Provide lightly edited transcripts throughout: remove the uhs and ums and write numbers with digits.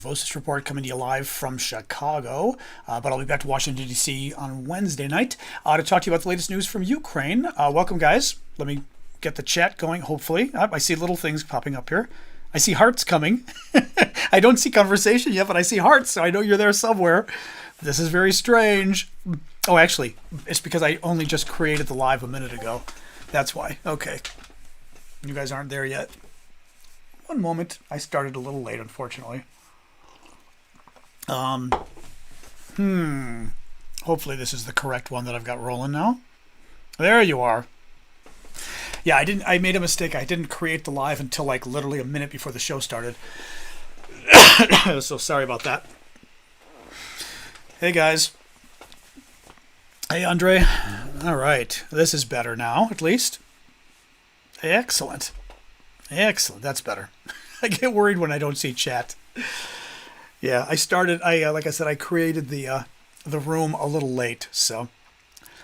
Aravosis Report coming to you live from Chicago, but I'll be back to Washington, D.C. on Wednesday night to talk to you about the latest news from Ukraine. Welcome, guys. Let me get the chat going, hopefully. I see little things popping up here. I see hearts coming. I don't see conversation yet, but I see hearts, so I know you're there somewhere. This is very strange. Oh, actually, it's because I only just created the live a minute ago. That's why. Okay. You guys aren't there yet. One moment. I started a little late, unfortunately. Hopefully this is the correct one that I've got rolling now. There you are. Yeah, I made a mistake. I didn't create the live until like literally a minute before the show started. So sorry about that. Hey guys. Hey Andre. All right. This is better now, at least. Excellent. Excellent. That's better. I get worried when I don't see chat. Yeah, like I said, I created the room a little late, so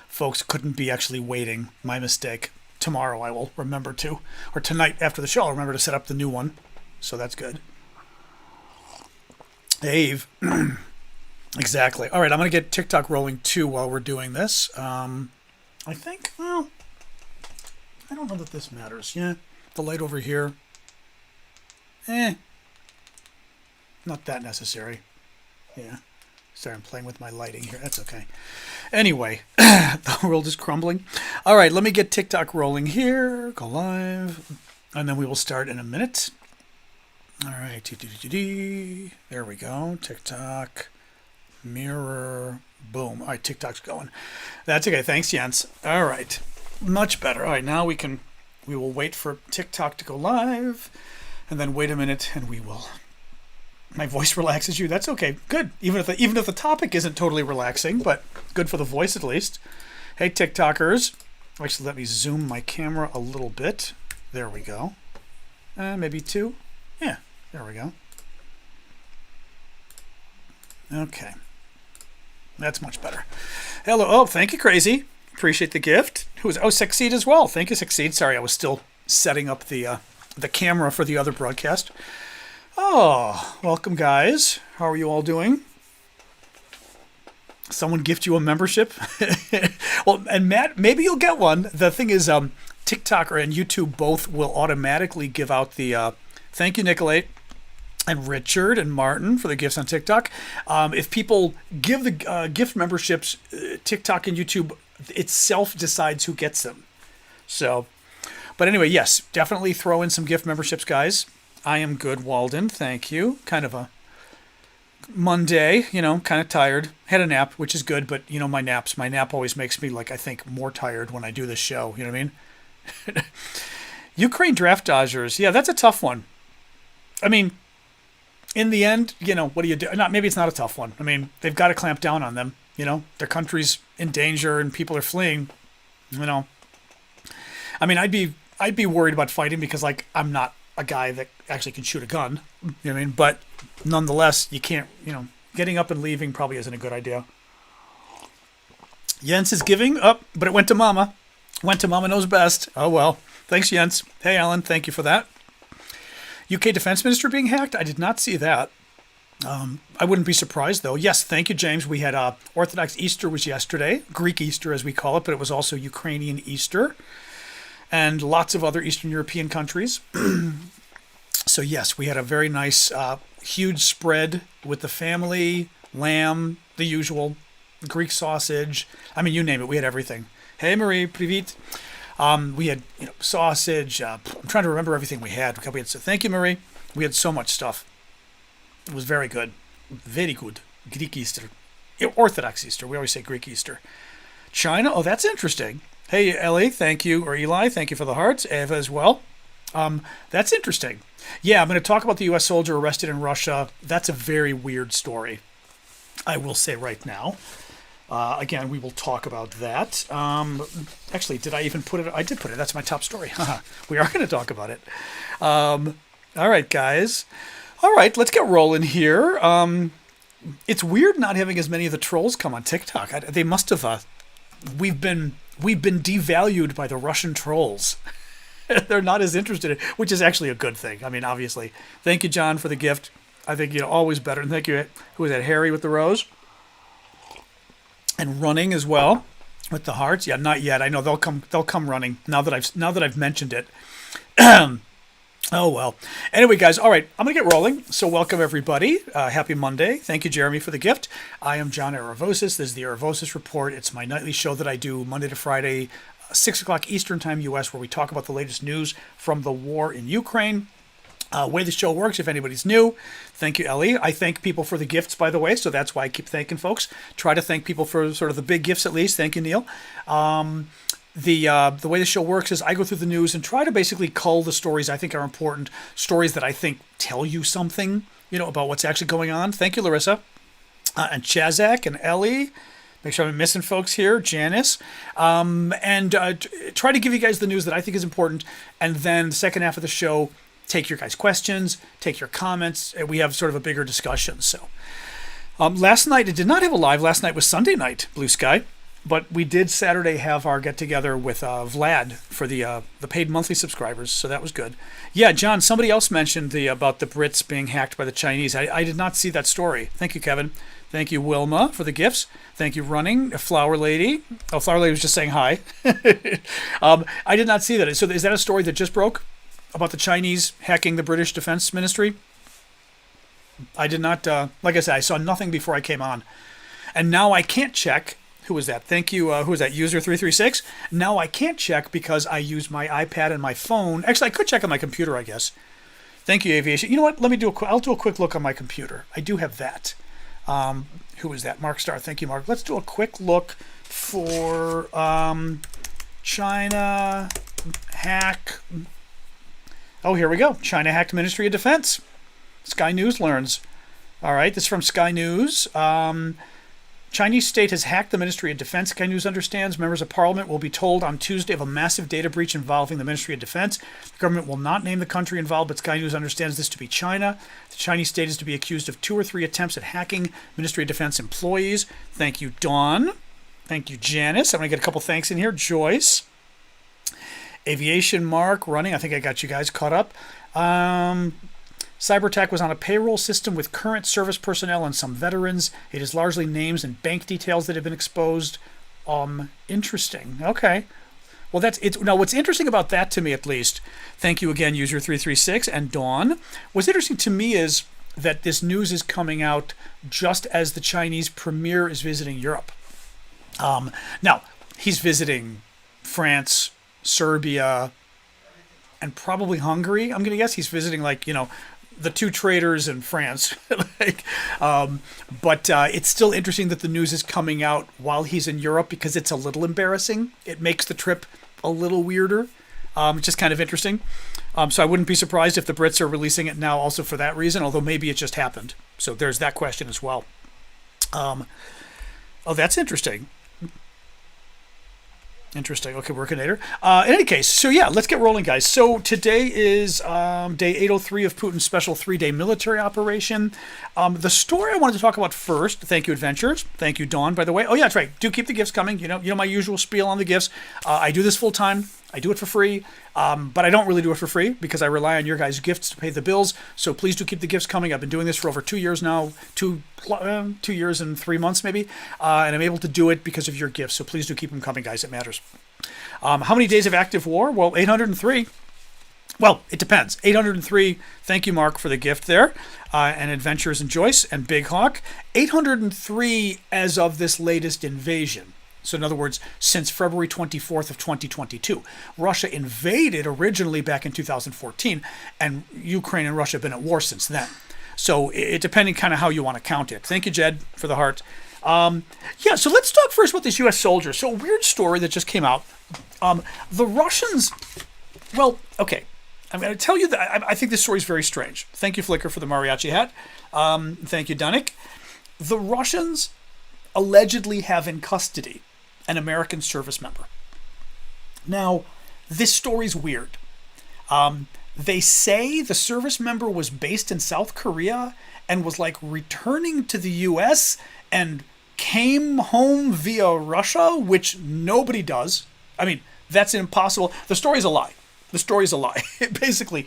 folks couldn't be actually waiting. My mistake. Tomorrow I will remember to, or tonight after the show, I'll remember to set up the new one. So that's good. Ave. Exactly. All right, I'm going to get TikTok rolling too while we're doing this. I think, well, I don't know that this matters. Yeah, the light over here. Not that necessary. Yeah. Sorry, I'm playing with my lighting here. That's okay. Anyway, the world is crumbling. All right, let me get TikTok rolling here. Go live. And then we will start in a minute. All right. There we go. TikTok. Mirror. Boom. All right, TikTok's going. That's okay. Thanks, Jens. All right. Much better. All right, now we will wait for TikTok to go live. And then wait a minute and we will... My voice relaxes you. That's okay. Good. Even if the topic isn't totally relaxing, but good for the voice at least. Hey, TikTokers. Actually, let me zoom my camera a little bit. There we go. Maybe two. Yeah, there we go. Okay. That's much better. Hello. Oh, thank you, Crazy. Appreciate the gift. Succeed as well. Thank you, Succeed. Sorry, I was still setting up the camera for the other broadcast. Oh, welcome, guys. How are you all doing? Someone gift you a membership? Well, and Matt, maybe you'll get one. The thing is, TikTok and YouTube both will automatically give out the thank you, Nicolate, and Richard and Martin for the gifts on TikTok. If people give the gift memberships, TikTok and YouTube itself decides who gets them. So, but anyway, yes, definitely throw in some gift memberships, guys. I am good, Walden. Thank you. Kind of a Monday, kind of tired. Had a nap, which is good, but my nap always makes me I think more tired when I do this show. You know what I mean? Ukraine draft dodgers. Yeah, that's a tough one. I mean, in the end, what do you do? Maybe it's not a tough one. I mean, they've got to clamp down on them. Their country's in danger and people are fleeing. I mean, I'd be worried about fighting because I'm not a guy that actually can shoot a gun, you know what I mean? But nonetheless, you can't, getting up and leaving probably isn't a good idea. Jens is giving up, but it went to Mama. Went to Mama knows best. Oh, well. Thanks, Jens. Hey, Alan. Thank you for that. UK Defense Minister being hacked? I did not see that. I wouldn't be surprised, though. Yes, thank you, James. We had Orthodox Easter was yesterday. Greek Easter, as we call it, but it was also Ukrainian Easter. And lots of other Eastern European countries. So yes, we had a very nice, huge spread with the family, lamb, the usual, Greek sausage. I mean, you name it, we had everything. Hey, Marie, привет. We had sausage. I'm trying to remember everything we had. So thank you, Marie. We had so much stuff. It was very good. Very good. Greek Easter. Orthodox Easter. We always say Greek Easter. China? Oh, that's interesting. Hey, Ellie, thank you, or Eli, thank you for the hearts. Eva as well. That's interesting. Yeah, I'm going to talk about the U.S. soldier arrested in Russia. That's a very weird story, I will say right now. Again, we will talk about that. Actually, did I even put it? I did put it. That's my top story. We are going to talk about it. All right, guys. All right, let's get rolling here. It's weird not having as many of the trolls come on TikTok. They must have... We've been devalued by the Russian trolls. They're not as interested, which is actually a good thing. I mean, obviously. Thank you, John, for the gift. I think, always better. And thank you. Who was that? Harry with the rose. And running as well with the hearts. Yeah, not yet. I know they'll come running now that I've mentioned it. Oh, well. Anyway, guys, all right, I'm going to get rolling. So welcome, everybody. Happy Monday. Thank you, Jeremy, for the gift. I am John Aravosis. This is the Aravosis Report. It's my nightly show that I do Monday to Friday, 6 o'clock Eastern Time, U.S., where we talk about the latest news from the war in Ukraine. Way the show works, if anybody's new. Thank you, Ellie. I thank people for the gifts, by the way, so that's why I keep thanking folks. Try to thank people for sort of the big gifts, at least. Thank you, Neil. The way the show works is I go through the news and try to basically cull the stories I think are important, stories that I think tell you something, about what's actually going on. Thank you, Larissa. And Chazak and Ellie. Make sure I'm missing folks here. Janice. And try to give you guys the news that I think is important. And then the second half of the show, take your guys' questions, take your comments. And we have sort of a bigger discussion. So last night, it did not have a live. Last night was Sunday night, Blue Sky. But we did Saturday have our get-together with Vlad for the paid monthly subscribers, so that was good. Yeah, John, somebody else mentioned about the Brits being hacked by the Chinese. I did not see that story. Thank you, Kevin. Thank you, Wilma, for the gifts. Thank you, Running, Flower Lady. Oh, Flower Lady was just saying hi. I did not see that. So is that a story that just broke about the Chinese hacking the British Defense Ministry? I did not, like I said, I saw nothing before I came on. And now I can't check. Who was that? Thank you. Who was that? User336. Now I can't check because I use my iPad and my phone. Actually, I could check on my computer, I guess. Thank you, Aviation. You know what? I'll do a quick look on my computer. I do have that. Who was that? Mark Starr. Thank you, Mark. Let's do a quick look for China hack. Oh, here we go. China hacked Ministry of Defense. Sky News learns. All right, this is from Sky News. Chinese state has hacked the Ministry of Defense. Sky News understands members of Parliament will be told on Tuesday of a massive data breach involving the Ministry of Defense. The government will not name the country involved, but Sky News understands this to be China. The Chinese state is to be accused of 2 or 3 attempts at hacking Ministry of Defense employees. Thank you, Dawn. Thank you, Janice. I'm going to get a couple thanks in here. Joyce. Aviation, Mark, Running. I think I got you guys caught up. Cyber attack was on a payroll system with current service personnel and some veterans. It is largely names and bank details that have been exposed. Interesting. Okay. Well, now what's interesting about that to me, at least, thank you again, User336 and Dawn. What's interesting to me is that this news is coming out just as the Chinese premier is visiting Europe. Now, he's visiting France, Serbia, and probably Hungary. I'm going to guess he's visiting, the 2 traitors in France. But it's still interesting that the news is coming out while he's in Europe because it's a little embarrassing. It makes the trip a little weirder. It's just kind of interesting. So I wouldn't be surprised if the Brits are releasing it now also for that reason, although maybe it just happened. So there's that question as well. That's interesting. Interesting. Okay, Workinator. In any case, so yeah, let's get rolling, guys. So today is day 803 of Putin's special 3-day military operation. The story I wanted to talk about first, thank you, Adventures. Thank you, Dawn, by the way. Oh, yeah, that's right. Do keep the gifts coming. You know my usual spiel on the gifts. I do this full time. I do it for free, but I don't really do it for free because I rely on your guys' gifts to pay the bills. So please do keep the gifts coming. I've been doing this for over 2 years now, 2 years and 3 months maybe, and I'm able to do it because of your gifts. So please do keep them coming, guys. It matters. How many days of active war? Well, 803. Well, it depends. 803. Thank you, Mark, for the gift there. And Adventures and Joyce and Big Hawk. 803 as of this latest invasion. So in other words, since February 24th of 2022, Russia invaded originally back in 2014, and Ukraine and Russia have been at war since then. So it depending kind of how you want to count it. Thank you, Jed, for the heart. So let's talk first about this U.S. soldier. So a weird story that just came out. The Russians, well, okay, I'm going to tell you that I think this story is very strange. Thank you, Flicker, for the mariachi hat. Thank you, Dunik. The Russians allegedly have in custody an American service member. Now, this story's weird. They say the service member was based in South Korea and was returning to the U.S. and came home via Russia, which nobody does. I mean, that's impossible. The story's a lie. Basically,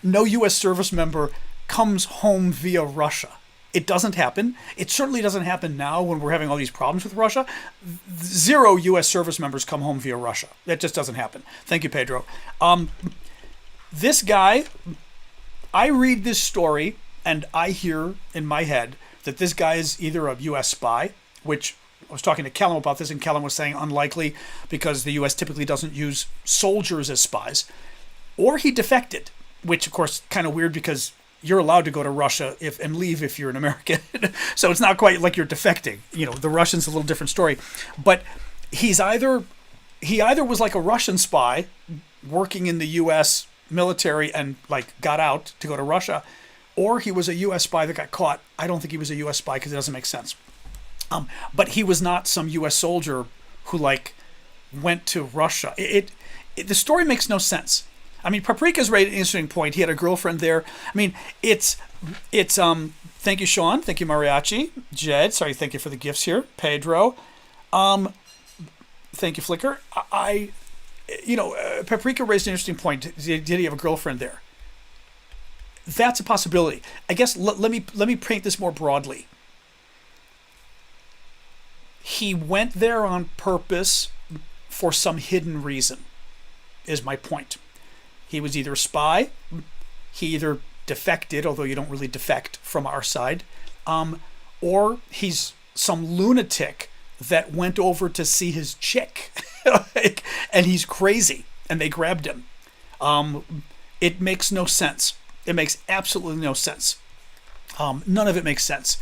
no U.S. service member comes home via Russia. It doesn't happen. It certainly doesn't happen now when we're having all these problems with Russia. 0 U.S. service members come home via Russia. That just doesn't happen. Thank you, Pedro. This guy, I read this story and I hear in my head that this guy is either a U.S. spy, which I was talking to Callum about this, and Callum was saying unlikely because the U.S. typically doesn't use soldiers as spies, or he defected, which of course kind of weird because you're allowed to go to Russia and leave if you're an American. So it's not quite like you're defecting. The Russians a little different story. But he either was like a Russian spy working in the U.S. military and like got out to go to Russia, or he was a U.S. spy that got caught. I don't think he was a U.S. spy because it doesn't make sense. But he was not some U.S. soldier who like went to Russia. The story makes no sense. I mean, Paprika's raised an interesting point. He had a girlfriend there. I mean, it's thank you, Sean. Thank you, Mariachi. Jed, sorry, thank you for the gifts here. Pedro. Thank you, Flicker. Paprika raised an interesting point. Did he have a girlfriend there? That's a possibility. I guess let me paint this more broadly. He went there on purpose for some hidden reason, is my point. He was either a spy, he either defected, although you don't really defect from our side, or he's some lunatic that went over to see his chick, and he's crazy, and they grabbed him. It makes no sense. It makes absolutely no sense. None of it makes sense.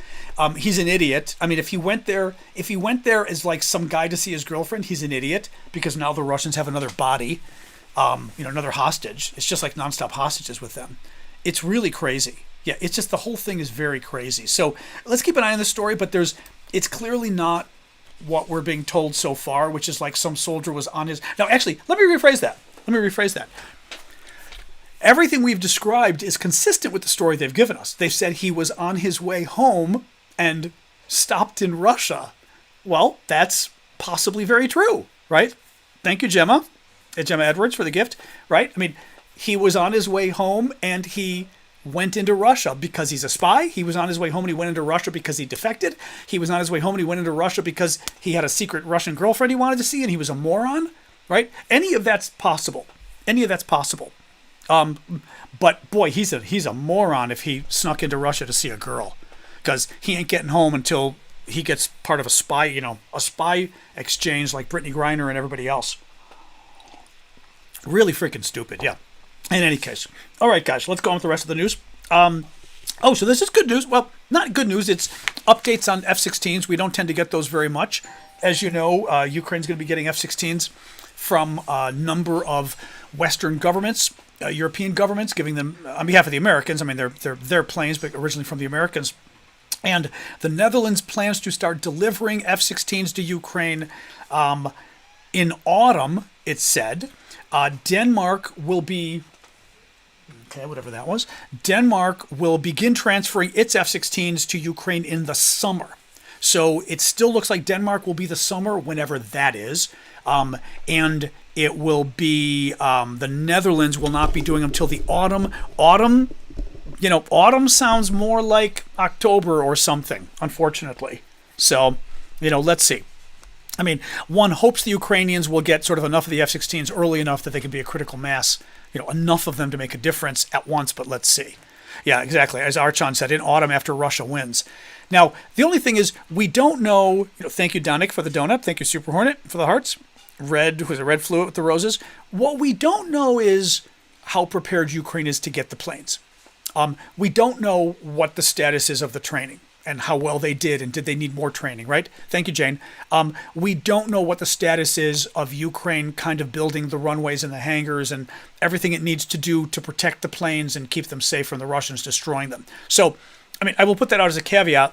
He's an idiot. I mean, if he went there as like some guy to see his girlfriend, he's an idiot because now the Russians have another body. Another hostage. It's just like nonstop hostages with them. It's really crazy. Yeah, it's just the whole thing is very crazy. So let's keep an eye on this story, but it's clearly not what we're being told so far, which is like some soldier was on his... Now, actually, let me rephrase that. Everything we've described is consistent with the story they've given us. They've said he was on his way home and stopped in Russia. Well, that's possibly very true, right? Thank you, Gemma. Gemma Edwards for the gift, right? I mean, he was on his way home and he went into Russia because he's a spy. He was on his way home and he went into Russia because he defected. He was on his way home and he went into Russia because he had a secret Russian girlfriend he wanted to see and he was a moron, right? Any of that's possible. But boy, he's a moron if he snuck into Russia to see a girl, because he ain't getting home until he gets part of a spy exchange like Brittany Griner and everybody else. Really freaking stupid, yeah. In any case. All right, guys, let's go on with the rest of the news. So this is good news. Well, not good news. It's updates on F-16s. We don't tend to get those very much. As you know, Ukraine's going to be getting F-16s from a number of Western governments, European governments, giving them, on behalf of the Americans, I mean, they're their planes, but originally from the Americans. And the Netherlands plans to start delivering F-16s to Ukraine in autumn, it's said. Denmark will be, whatever that was. Denmark will begin transferring its F-16s to Ukraine in the summer. So it still looks like Denmark will be the summer, whenever that is. And it will be, the Netherlands will not be doing them till the autumn. Autumn sounds more like October or something, unfortunately. So, let's see. I mean, one hopes the Ukrainians will get sort of enough of the F-16s early enough that they can be a critical mass, enough of them to make a difference at once, but let's see. Yeah, exactly. As Archon said, in autumn after Russia wins. Now, the only thing is, we don't know, thank you, Donick, for the donut. Thank you, Super Hornet, for the hearts. Red Fluid with the roses. What we don't know is how prepared Ukraine is to get the planes. We don't know what the status is of the training and how well they did, and did they need more training, right? Thank you, Jane. We don't know what the status is of Ukraine kind of building the runways and the hangars and everything it needs to do to protect the planes and keep them safe from the Russians destroying them. So, I mean, I will put that out as a caveat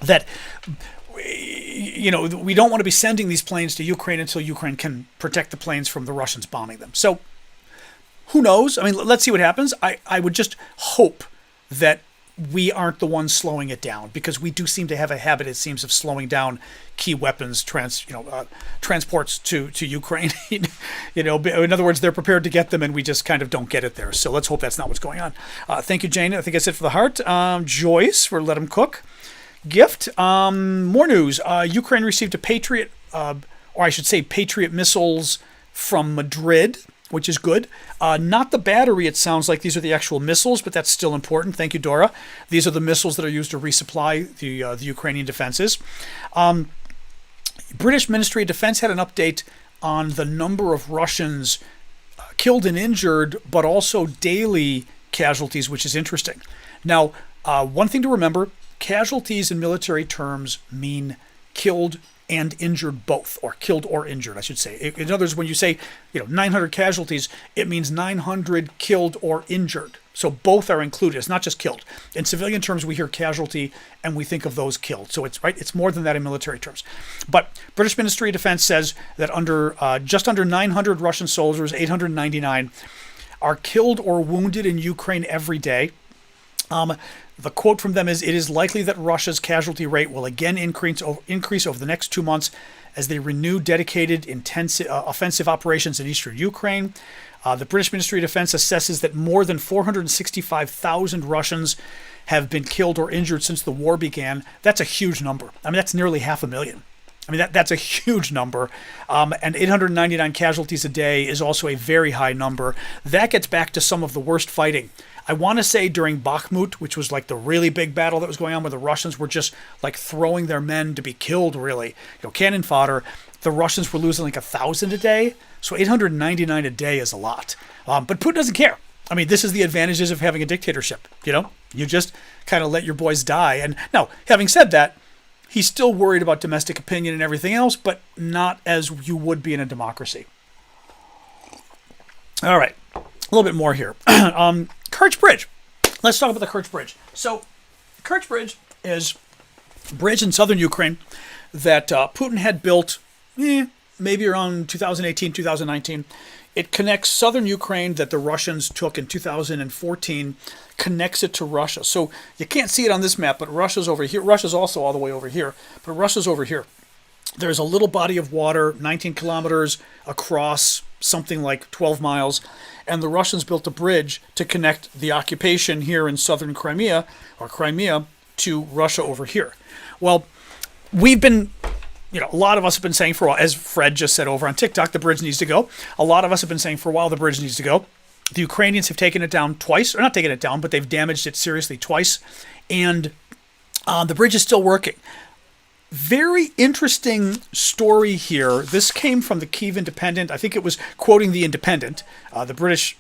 that, we don't want to be sending these planes to Ukraine until Ukraine can protect the planes from the Russians bombing them. So, who knows? I mean, let's see what happens. I would just hope that we aren't the ones slowing it down, because we do seem to have a habit, it seems, of slowing down key weapons transports to Ukraine. In other words, they're prepared to get them, and we just kind of don't get it there. So let's hope that's not what's going on. Thank you, Jane. I think that's it for the heart. Joyce for Let 'em Cook. Gift. More news. Ukraine received a Patriot, or I should say Patriot missiles from Madrid, which is good. Not the battery, it sounds like. These are the actual missiles, but that's still important. Thank you, Dora. These are the missiles that are used to resupply the Ukrainian defenses. British Ministry of Defense had an update on the number of Russians killed and injured, but also daily casualties, which is interesting. Now, one thing to remember, casualties in military terms mean killed and injured both, or killed or injured, I should say. In other words, when you say 900 casualties, it means 900 killed or injured. So both are included. It's not just killed. In civilian terms, we hear casualty and we think of those killed. So it's more than that in military terms. But British Ministry of Defense says that just under 900 Russian soldiers, 899, are killed or wounded in Ukraine every day. The quote from them is, "It is likely that Russia's casualty rate will again increase over the next 2 months as they renew dedicated intensive offensive operations in eastern Ukraine." The British Ministry of Defense assesses that more than 465,000 Russians have been killed or injured since the war began. That's a huge number. I mean, that's nearly 500,000. I mean, that's a huge number. And 899 casualties a day is also a very high number. That gets back to some of the worst fighting. I want to say during Bakhmut, which was like the really big battle that was going on where the Russians were just like throwing their men to be killed, really. Cannon fodder. The Russians were losing like 1,000 a day. So 899 a day is a lot. But Putin doesn't care. I mean, this is the advantages of having a dictatorship. You just kind of let your boys die. And now, having said that, he's still worried about domestic opinion and everything else, but not as you would be in a democracy. All right, a little bit more here. Kerch Bridge. Let's talk about the Kerch Bridge. So, Kerch Bridge is a bridge in southern Ukraine that Putin had built maybe around 2018, 2019. It connects southern Ukraine that the Russians took in 2014, connects it to Russia. So you can't see it on this map, but Russia's over here. Russia's also all the way over here, but Russia's over here. There's a little body of water, 19 kilometers across, something like 12 miles, and the Russians built a bridge to connect the occupation here in southern Crimea, or Crimea, to Russia over here. Well, we've been... a lot of us have been saying for a while, as Fred just said over on TikTok, the bridge needs to go. A lot of us have been saying for a while the bridge needs to go. The Ukrainians have taken it down twice, or not taken it down, but they've damaged it seriously twice. And the bridge is still working. Very interesting story here. This came from the Kyiv Independent. I think it was quoting the Independent, the British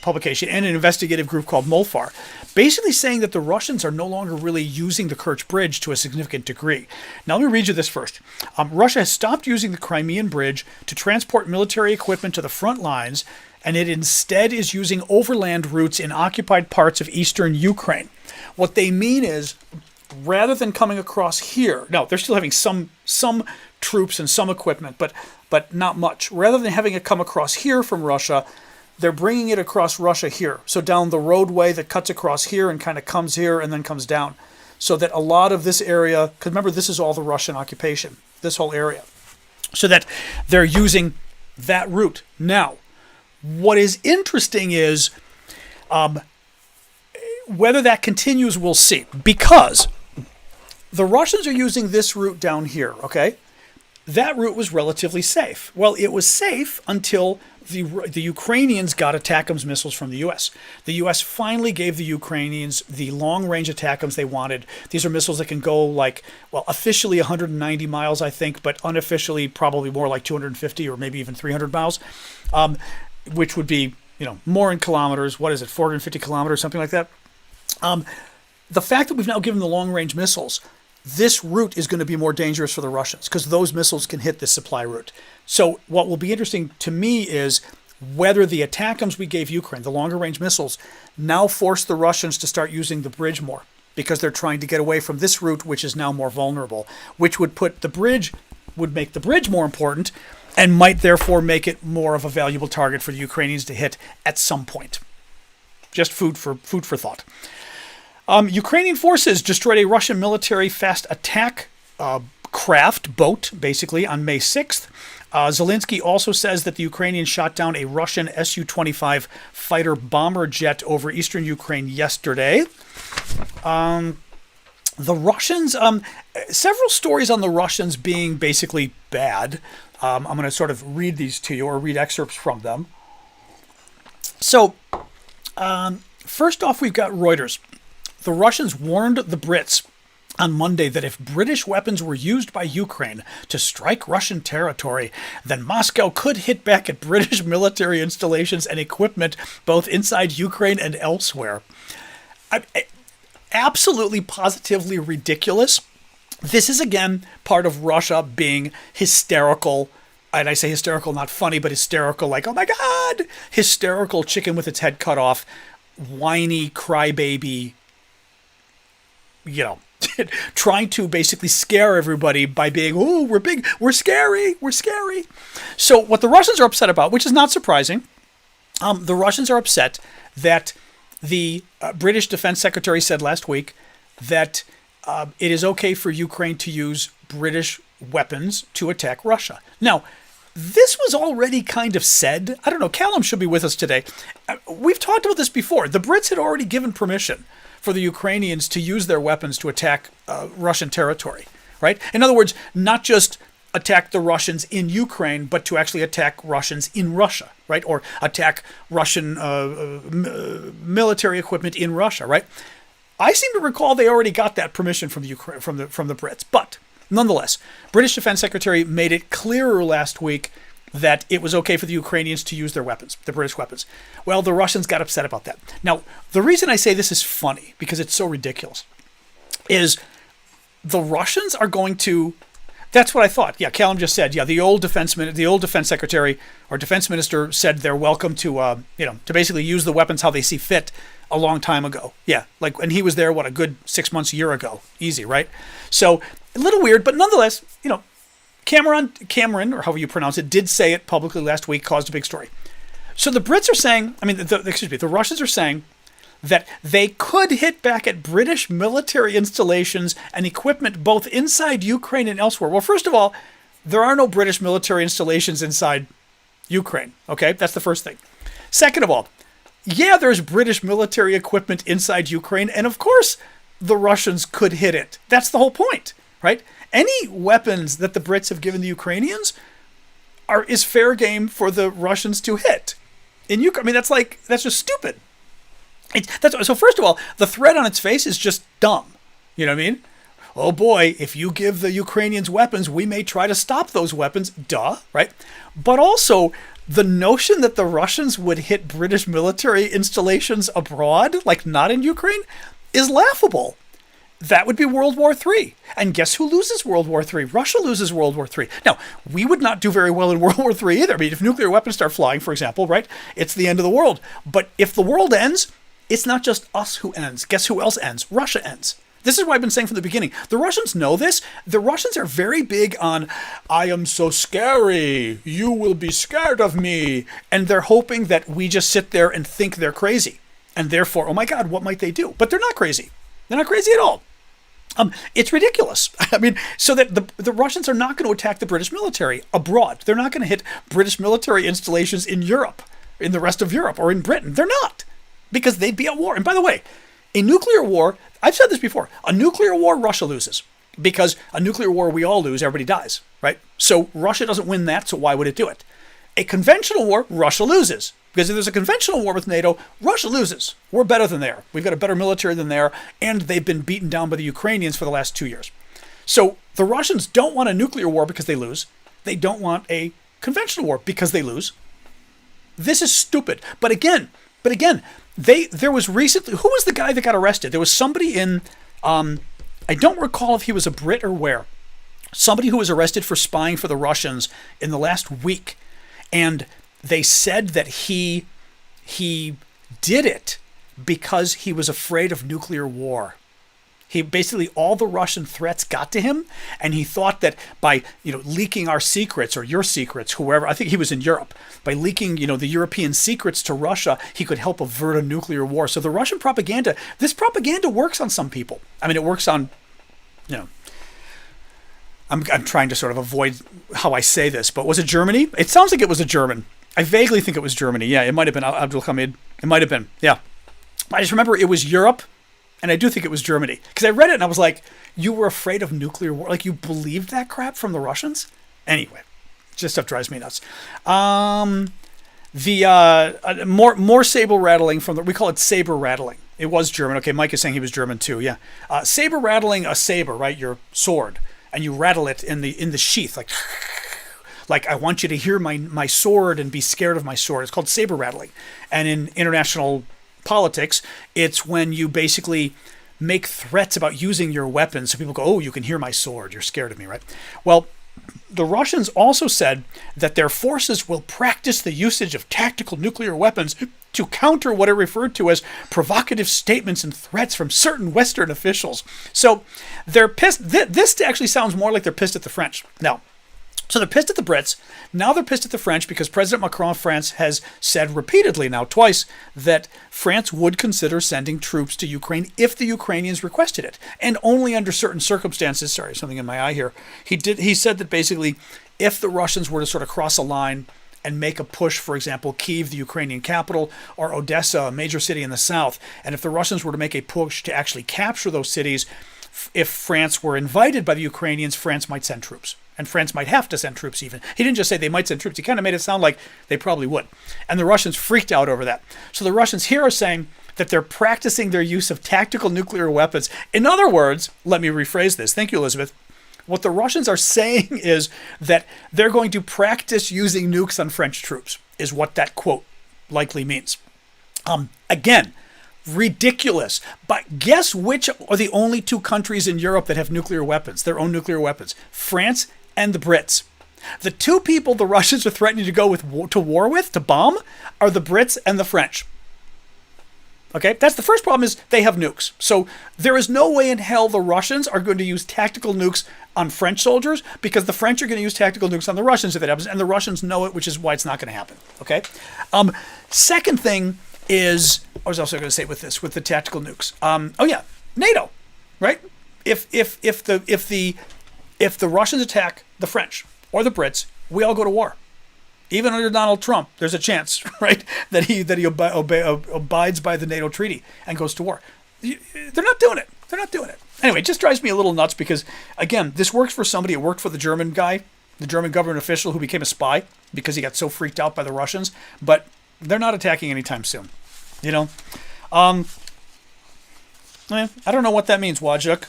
publication, and an investigative group called Molfar, basically saying that the Russians are no longer really using the Kerch Bridge to a significant degree. Now, let me read you this first. Russia has stopped using the Crimean Bridge to transport military equipment to the front lines, and it instead is using overland routes in occupied parts of eastern Ukraine. What they mean is, rather than coming across here, no, they're still having some troops and some equipment, but not much. Rather than having it come across here from Russia, they're bringing it across Russia here. So down the roadway that cuts across here and kind of comes here and then comes down. So that a lot of this area, because remember, this is all the Russian occupation, this whole area. So that they're using that route. Now, what is interesting is whether that continues, we'll see. Because the Russians are using this route down here, okay? That route was relatively safe. Well, it was safe until the Ukrainians got ATACMS missiles from the U.S. The U.S. finally gave the Ukrainians the long-range ATACMS they wanted. These are missiles that can go officially 190 miles, I think, but unofficially probably more like 250 or maybe even 300 miles, which would be, more in kilometers. What is it, 450 kilometers, something like that? The fact that we've now given the long-range missiles, this route is going to be more dangerous for the Russians because those missiles can hit this supply route. So what will be interesting to me is whether the ATACMS we gave Ukraine, the longer range missiles, now force the Russians to start using the bridge more because they're trying to get away from this route, which is now more vulnerable, which would make the bridge more important and might therefore make it more of a valuable target for the Ukrainians to hit at some point. Just food for thought. Ukrainian forces destroyed a Russian military fast attack craft, boat, basically, on May 6th. Zelensky also says that the Ukrainians shot down a Russian Su-25 fighter bomber jet over eastern Ukraine yesterday. The Russians, several stories on the Russians being basically bad. I'm going to sort of read these to you, or read excerpts from them. So, first off, we've got Reuters. The Russians warned the Brits on Monday that if British weapons were used by Ukraine to strike Russian territory, then Moscow could hit back at British military installations and equipment both inside Ukraine and elsewhere. Absolutely, positively ridiculous. This is, again, part of Russia being hysterical. And I say hysterical, not funny, but hysterical, like, oh my God, hysterical chicken with its head cut off, whiny crybaby, trying to basically scare everybody by being, oh, we're big, we're scary. So what the Russians are upset about, which is not surprising, the Russians are upset that the British Defense Secretary said last week that it is okay for Ukraine to use British weapons to attack Russia. Now, this was already kind of said. I don't know, Callum should be with us today. We've talked about this before. The Brits had already given permission for the Ukrainians to use their weapons to attack Russian territory, right? In other words, not just attack the Russians in Ukraine, but to actually attack Russians in Russia, right? Or attack Russian military equipment in Russia, right? I seem to recall they already got that permission from the Ukraine, from the Brits. But nonetheless, British Defense Secretary made it clearer last week that it was okay for the Ukrainians to use their weapons, the British weapons. Well, the Russians got upset about that. Now, the reason I say this is funny, because it's so ridiculous, is the Russians are going to... That's what I thought. Yeah, Callum just said. Yeah, the old defense secretary or defense minister said they're welcome to, to basically use the weapons how they see fit a long time ago. Yeah, and he was there, a good 6 months, a year ago. Easy, right? So a little weird, but nonetheless, Cameron, or however you pronounce it, did say it publicly last week, caused a big story. So the Brits are saying, the Russians are saying that they could hit back at British military installations and equipment both inside Ukraine and elsewhere. Well, first of all, there are no British military installations inside Ukraine, okay? That's the first thing. Second of all, yeah, there's British military equipment inside Ukraine, and of course the Russians could hit it. That's the whole point, right? Any weapons that the Brits have given the Ukrainians is fair game for the Russians to hit. In Ukraine, that's just stupid. So first of all, the threat on its face is just dumb. You know what I mean? Oh boy, if you give the Ukrainians weapons, we may try to stop those weapons. Duh, right? But also, the notion that the Russians would hit British military installations abroad, like not in Ukraine, is laughable. That would be World War III. And guess who loses World War III? Russia loses World War III. Now, we would not do very well in World War III either. I mean, if nuclear weapons start flying, for example, right, it's the end of the world. But if the world ends, it's not just us who ends. Guess who else ends? Russia ends. This is what I've been saying from the beginning. The Russians know this. The Russians are very big on, I am so scary. You will be scared of me. And they're hoping that we just sit there and think they're crazy. And therefore, oh my God, what might they do? But they're not crazy. They're not crazy at all. It's ridiculous. I mean, so that the Russians are not going to attack the British military abroad. They're not going to hit British military installations in Europe, in the rest of Europe, or in Britain. They're not. Because they'd be at war. And by the way, a nuclear war, I've said this before, a nuclear war, Russia loses. Because a nuclear war, we all lose, everybody dies, right? So Russia doesn't win that, so why would it do it? A conventional war, Russia loses. Because if there's a conventional war with NATO, Russia loses. We're better than they are. We've got a better military than they are, and they've been beaten down by the Ukrainians for the last 2 years. So the Russians don't want a nuclear war because they lose. They don't want a conventional war because they lose. This is stupid. But again, there was recently, who was the guy that got arrested? There was somebody in, I don't recall if he was a Brit or where, somebody who was arrested for spying for the Russians in the last week. And they said that he did it because he was afraid of nuclear war. Basically, all the Russian threats got to him, and he thought that by leaking our secrets or your secrets, whoever, I think he was in Europe, by leaking the European secrets to Russia, he could help avert a nuclear war. So the Russian propaganda, this propaganda works on some people. I mean, it works on, I'm trying to sort of avoid how I say this, but was it Germany? It sounds like it was a German. I vaguely think it was Germany. Yeah, it might have been Abdul Hamid. It might have been. Yeah, I just remember it was Europe. And I do think it was Germany. Because I read it and I was like, you were afraid of nuclear war? Like, you believed that crap from the Russians? Anyway, just stuff drives me nuts. More saber rattling we call it saber rattling. It was German. Okay, Mike is saying he was German too, yeah. Saber rattling a saber, right? Your sword. And you rattle it in the sheath, like I want you to hear my sword and be scared of my sword. It's called saber rattling. And in international politics, it's when you basically make threats about using your weapons so people go, oh, you can hear my sword, you're scared of me, right? Well, the Russians also said that their forces will practice the usage of tactical nuclear weapons to counter what are referred to as provocative statements and threats from certain Western officials. So they're pissed. This actually sounds more like they're pissed at the French. Now, so they're pissed at the Brits. Now they're pissed at the French because President Macron of France has said repeatedly, now twice, that France would consider sending troops to Ukraine if the Ukrainians requested it, and only under certain circumstances. Sorry, something in my eye here. He said that basically if the Russians were to sort of cross a line and make a push, for example, Kyiv, the Ukrainian capital, or Odessa, a major city in the south, and if the Russians were to make a push to actually capture those cities, if France were invited by the Ukrainians, France might send troops. And France might have to send troops even. He didn't just say they might send troops. He kind of made it sound like they probably would. And the Russians freaked out over that. So the Russians here are saying that they're practicing their use of tactical nuclear weapons. In other words, let me rephrase this. Thank you, Elizabeth. What the Russians are saying is that they're going to practice using nukes on French troops, is what that quote likely means. Again, ridiculous. But guess which are the only two countries in Europe that have nuclear weapons, their own nuclear weapons? France and the Brits. The two people the Russians are threatening to go to war with, to bomb, are the Brits and the French. Okay, that's the first problem, is they have nukes. So there is no way in hell the Russians are going to use tactical nukes on French soldiers, because the French are going to use tactical nukes on the Russians if that happens, and the Russians know it, which is why it's not going to happen. Okay. Second thing is, I was also going to say with the tactical nukes. NATO, right? If the Russians attack the French or the Brits, we all go to war. Even under Donald Trump, there's a chance, right, that he abides by the NATO treaty and goes to war. They're not doing it. They're not doing it. Anyway, it just drives me a little nuts because, again, this works for somebody. It worked for the German guy, the German government official who became a spy because he got so freaked out by the Russians. But they're not attacking anytime soon. I don't know what that means, Wajuk.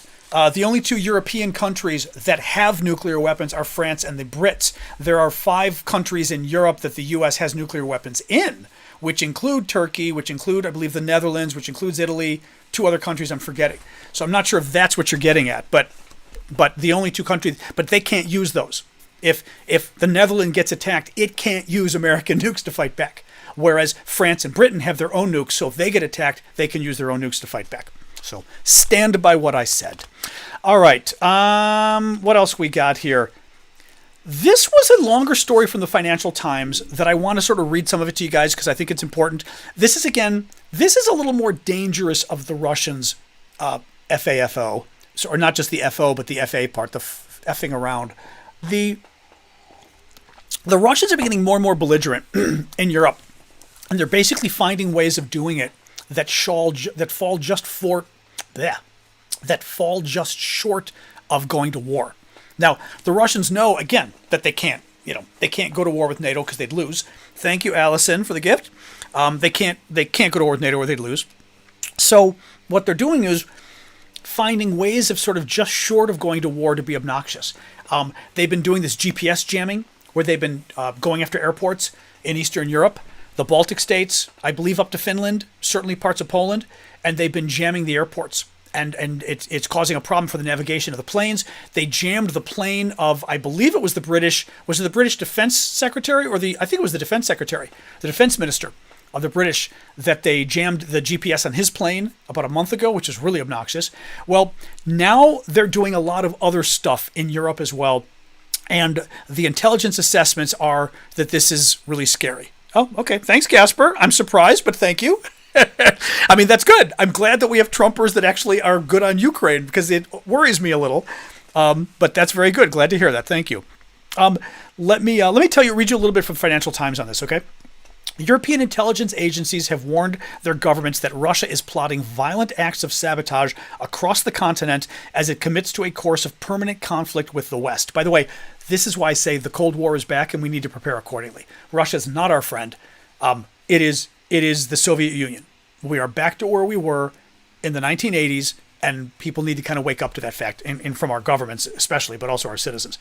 The only two European countries that have nuclear weapons are France and the Brits. There are 5 countries in Europe that the U.S. has nuclear weapons in, which include Turkey, which include, I believe, the Netherlands, which includes Italy, 2 other countries I'm forgetting. So I'm not sure if that's what you're getting at, but the only 2 countries, but they can't use those. If the Netherlands gets attacked, it can't use American nukes to fight back. Whereas France and Britain have their own nukes, so if they get attacked, they can use their own nukes to fight back. So stand by what I said. All right. What else we got here? This was a longer story from the Financial Times that I want to sort of read some of it to you guys because I think it's important. This is a little more dangerous of the Russians' FAFO. So, or not just the FO, but the FA part, the effing around. The Russians are becoming more and more belligerent in Europe. And they're basically finding ways of doing it that fall just short of going to war. Now, the Russians know, again, that they can't go to war with NATO because they'd lose. Thank you, Allison, for the gift. They can't go to war with NATO or they'd lose. So what they're doing is finding ways of sort of just short of going to war to be obnoxious. They've been doing this GPS jamming where they've been going after airports in Eastern Europe, the Baltic states, I believe up to Finland, certainly parts of Poland, and they've been jamming the airports. And it's causing a problem for the navigation of the planes. They jammed the plane of, I believe it was the British Defense Secretary, or I think it was the Defense Secretary, the Defense Minister, the British, that they jammed the GPS on his plane about a month ago, which is really obnoxious. Well, now they're doing a lot of other stuff in Europe as well. And the intelligence assessments are that this is really scary. Oh, okay. Thanks, Casper. I'm surprised, but thank you. I mean, that's good. I'm glad that we have Trumpers that actually are good on Ukraine, because it worries me a little. But that's very good. Glad to hear that. Thank you. Let me read you a little bit from Financial Times on this, okay? European intelligence agencies have warned their governments that Russia is plotting violent acts of sabotage across the continent as it commits to a course of permanent conflict with the West. By the way, this is why I say the Cold War is back and we need to prepare accordingly. Russia is not our friend. It is the Soviet Union. We are back to where we were in the 1980s, and people need to kind of wake up to that fact, and from our governments especially, but also our citizens.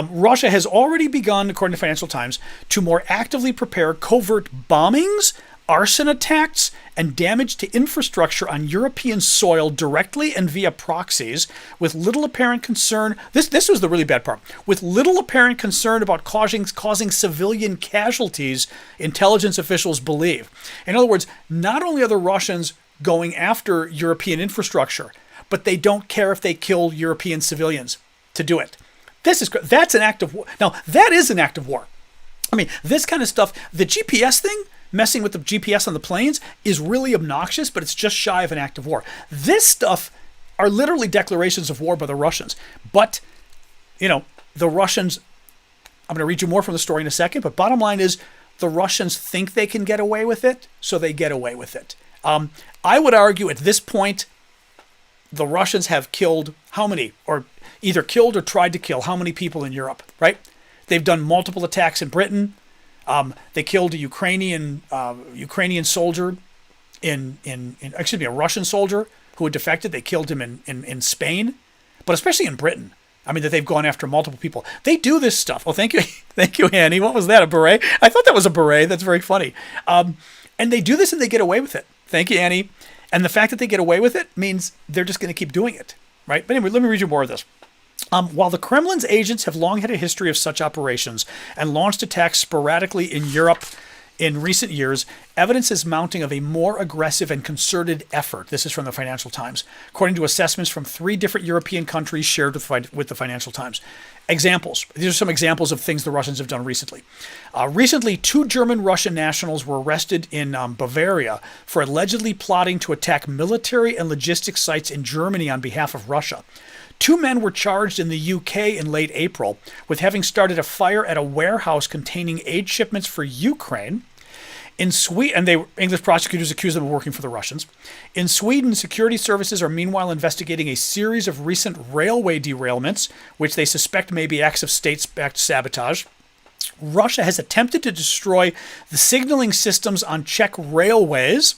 Russia has already begun, according to Financial Times, to more actively prepare covert bombings, arson attacks, and damage to infrastructure on European soil directly and via proxies, with little apparent concern. This was the really bad part. With little apparent concern about causing civilian casualties, intelligence officials believe. In other words, not only are the Russians going after European infrastructure, but they don't care if they kill European civilians to do it. That's an act of war. Now, that is an act of war. I mean, this kind of stuff, the GPS thing, messing with the GPS on the planes, is really obnoxious, but it's just shy of an act of war. This stuff are literally declarations of war by the Russians. But, the Russians, I'm going to read you more from the story in a second, but bottom line is the Russians think they can get away with it, so they get away with it. I would argue at this point, the Russians have killed how many, or either killed or tried to kill how many people in Europe, right? They've done multiple attacks in Britain. They killed a Ukrainian soldier a Russian soldier who had defected. They killed him in Spain, but especially in Britain. I mean, that they've gone after multiple people. They do this stuff. Oh, thank you. Thank you, Annie. What was that, a beret? I thought that was a beret. That's very funny. And they do this and they get away with it. Thank you, Annie. And the fact that they get away with it means they're just going to keep doing it, right? But anyway, let me read you more of this. While the Kremlin's agents have long had a history of such operations and launched attacks sporadically in Europe in recent years, evidence is mounting of a more aggressive and concerted effort. This is from the Financial Times, according to assessments from 3 different European countries shared with the Financial Times. Examples. These are some examples of things the Russians have done recently. Recently, 2 German-Russian nationals were arrested in Bavaria for allegedly plotting to attack military and logistics sites in Germany on behalf of Russia. 2 men were charged in the UK in late April with having started a fire at a warehouse containing aid shipments for Ukraine. In Sweden, and English prosecutors accused them of working for the Russians. In Sweden, security services are meanwhile investigating a series of recent railway derailments, which they suspect may be acts of state-backed sabotage. Russia has attempted to destroy the signaling systems on Czech railways.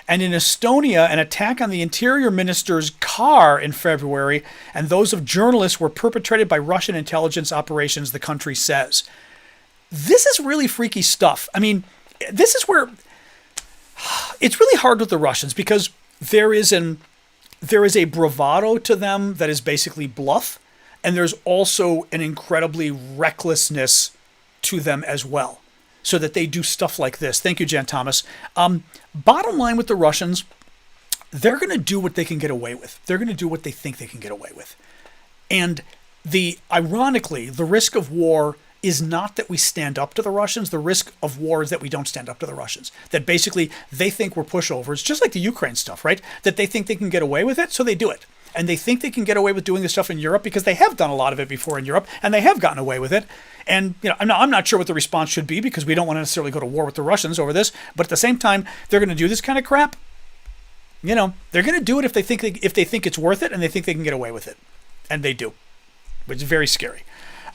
And in Estonia, an attack on the interior minister's car in February and those of journalists were perpetrated by Russian intelligence operations, the country says. This is really freaky stuff. I mean, this is where it's really hard with the Russians, because there is a bravado to them that is basically bluff, and there's also an incredibly recklessness to them as well, so that they do stuff like this. Thank you, Jan Thomas. Bottom line with the Russians, they're going to do what they can get away with. They're going to do what they think they can get away with. And ironically, the risk of war is not that we stand up to the Russians. The risk of war is that we don't stand up to the Russians. That basically they think we're pushovers, just like the Ukraine stuff, right? That they think they can get away with it, so they do it. And they think they can get away with doing this stuff in Europe because they have done a lot of it before in Europe, and they have gotten away with it. And I'm not sure what the response should be, because we don't want to necessarily go to war with the Russians over this. But at the same time, they're going to do this kind of crap. They're going to do it if they think it's worth it, and they think they can get away with it, and they do, which is very scary.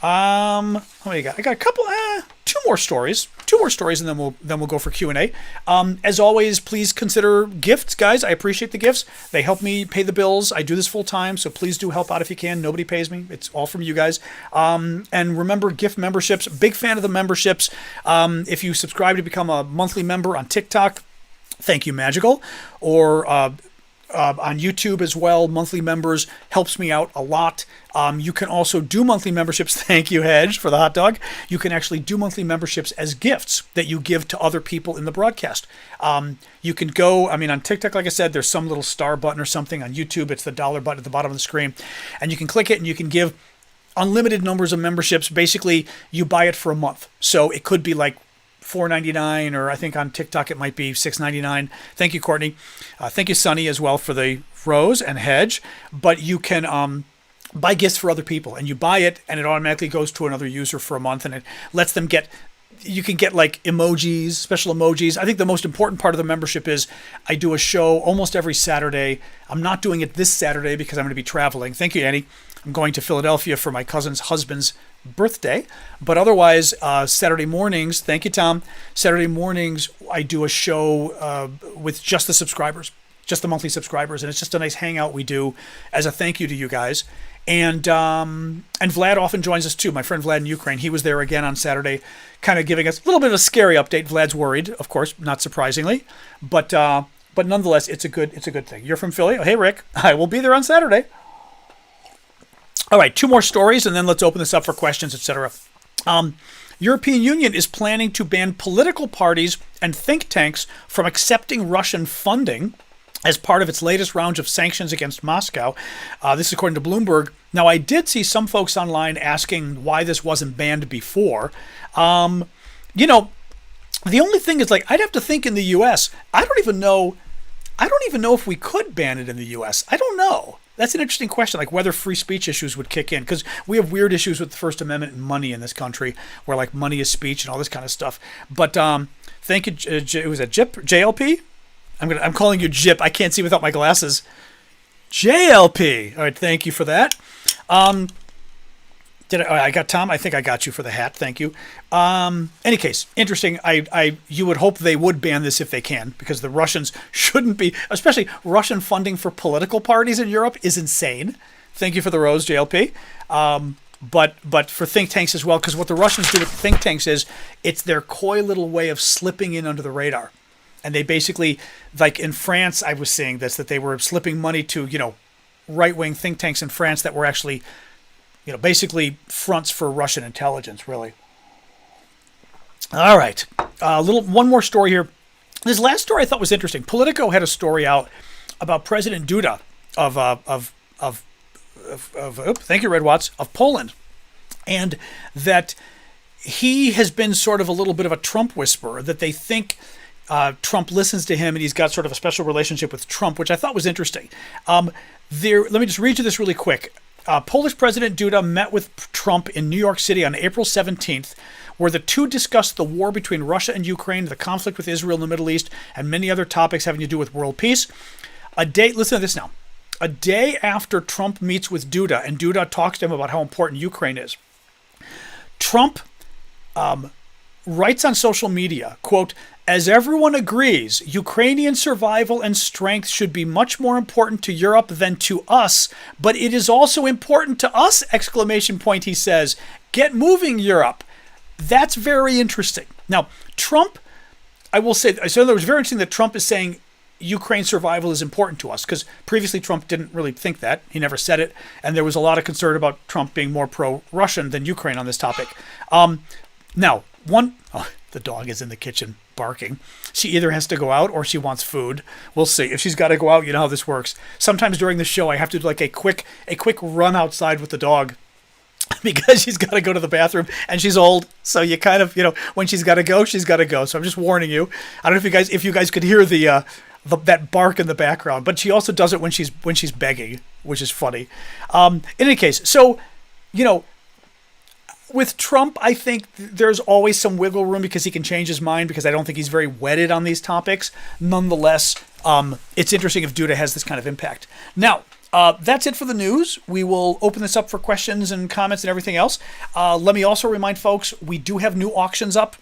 What do you got? I got a couple, 2 more stories, and then we'll go for Q&A. As always, please consider gifts, guys. I appreciate the gifts. They help me pay the bills. I do this full time, so please do help out if you can. Nobody pays me. It's all from you guys. And remember, gift memberships. Big fan of the memberships. If you subscribe to become a monthly member on TikTok, thank you, Magical, or on YouTube as well. Monthly members helps me out a lot. You can also do monthly memberships. Thank you, Hedge, for the hot dog. You can actually do monthly memberships as gifts that you give to other people in the broadcast. You can go, on TikTok, like I said, there's some little star button or something. On YouTube, it's the dollar button at the bottom of the screen. And you can click it and you can give unlimited numbers of memberships. Basically, you buy it for a month. So it could be like $4.99, or I think on TikTok it might be $6.99. Thank you, Courtney. Thank you, Sunny, as well, for the rose and Hedge. But you can buy gifts for other people, and you buy it, and it automatically goes to another user for a month, and it lets them get. You can get like emojis, special emojis. I think the most important part of the membership is I do a show almost every Saturday. I'm not doing it this Saturday because I'm going to be traveling. Thank you, Annie. I'm going to Philadelphia for my cousin's husband's birthday. But otherwise, Saturday mornings, thank you, Tom. Saturday mornings, I do a show with just the subscribers, just the monthly subscribers. And it's just a nice hangout we do as a thank you to you guys. And Vlad often joins us too. My friend Vlad in Ukraine, he was there again on Saturday, kind of giving us a little bit of a scary update. Vlad's worried, of course, not surprisingly, but nonetheless, it's a good thing. You're from Philly? Oh, hey, Rick, I will be there on Saturday. All right, 2 more stories, and then let's open this up for questions, etc. European Union is planning to ban political parties and think tanks from accepting Russian funding as part of its latest round of sanctions against Moscow. This is according to Bloomberg. Now, I did see some folks online asking why this wasn't banned before. The only thing is, like, I'd have to think in the U.S., I don't even know if we could ban it in the U.S. I don't know. That's an interesting question, like whether free speech issues would kick in, because we have weird issues with the First Amendment and money in this country, where like money is speech and all this kind of stuff. But thank you, was that JLP? I'm calling you Jip. I can't see without my glasses. JLP. All right, thank you for that. I got Tom? I think I got you for the hat. Thank you. Any case, interesting. You would hope they would ban this if they can, because the Russians shouldn't be, especially Russian funding for political parties in Europe is insane. Thank you for the rose, JLP. But for think tanks as well, because what the Russians do with think tanks is it's their coy little way of slipping in under the radar. And they basically, like in France, I was seeing this, that they were slipping money to, right-wing think tanks in France that were actually, basically fronts for Russian intelligence, really. All right. One more story here. This last story I thought was interesting. Politico had a story out about President Duda thank you, Red Watts, of Poland. And that he has been sort of a little bit of a Trump whisperer, that they think Trump listens to him and he's got sort of a special relationship with Trump, which I thought was interesting. Let me just read you this really quick. Polish President Duda met with Trump in New York City on April 17th, where the two discussed the war between Russia and Ukraine, the conflict with Israel in the Middle East, and many other topics having to do with world peace. Listen to this now. A day after Trump meets with Duda, and Duda talks to him about how important Ukraine is, Trump writes on social media, quote, "As everyone agrees, Ukrainian survival and strength should be much more important to Europe than to us, but it is also important to us!" Exclamation point, he says. "Get moving, Europe." That's very interesting. Now, Trump, I will say, so it was very interesting that Trump is saying Ukraine survival is important to us, because previously Trump didn't really think that. He never said it, and there was a lot of concern about Trump being more pro-Russian than Ukraine on this topic. Now, the dog is in the kitchen barking. She either has to go out or she wants food. We'll see. If she's got to go out, you know how this works. Sometimes during the show, I have to do like a quick run outside with the dog because she's got to go to the bathroom and she's old. So you kind of, when she's got to go, she's got to go. So I'm just warning you. I don't know if you guys could hear that bark in the background, but she also does it when she's begging, which is funny. In any case, so, with Trump, I think there's always some wiggle room because he can change his mind, because I don't think he's very wedded on these topics. Nonetheless, it's interesting if Duda has this kind of impact. Now, that's it for the news. We will open this up for questions and comments and everything else. Let me also remind folks, we do have new auctions up.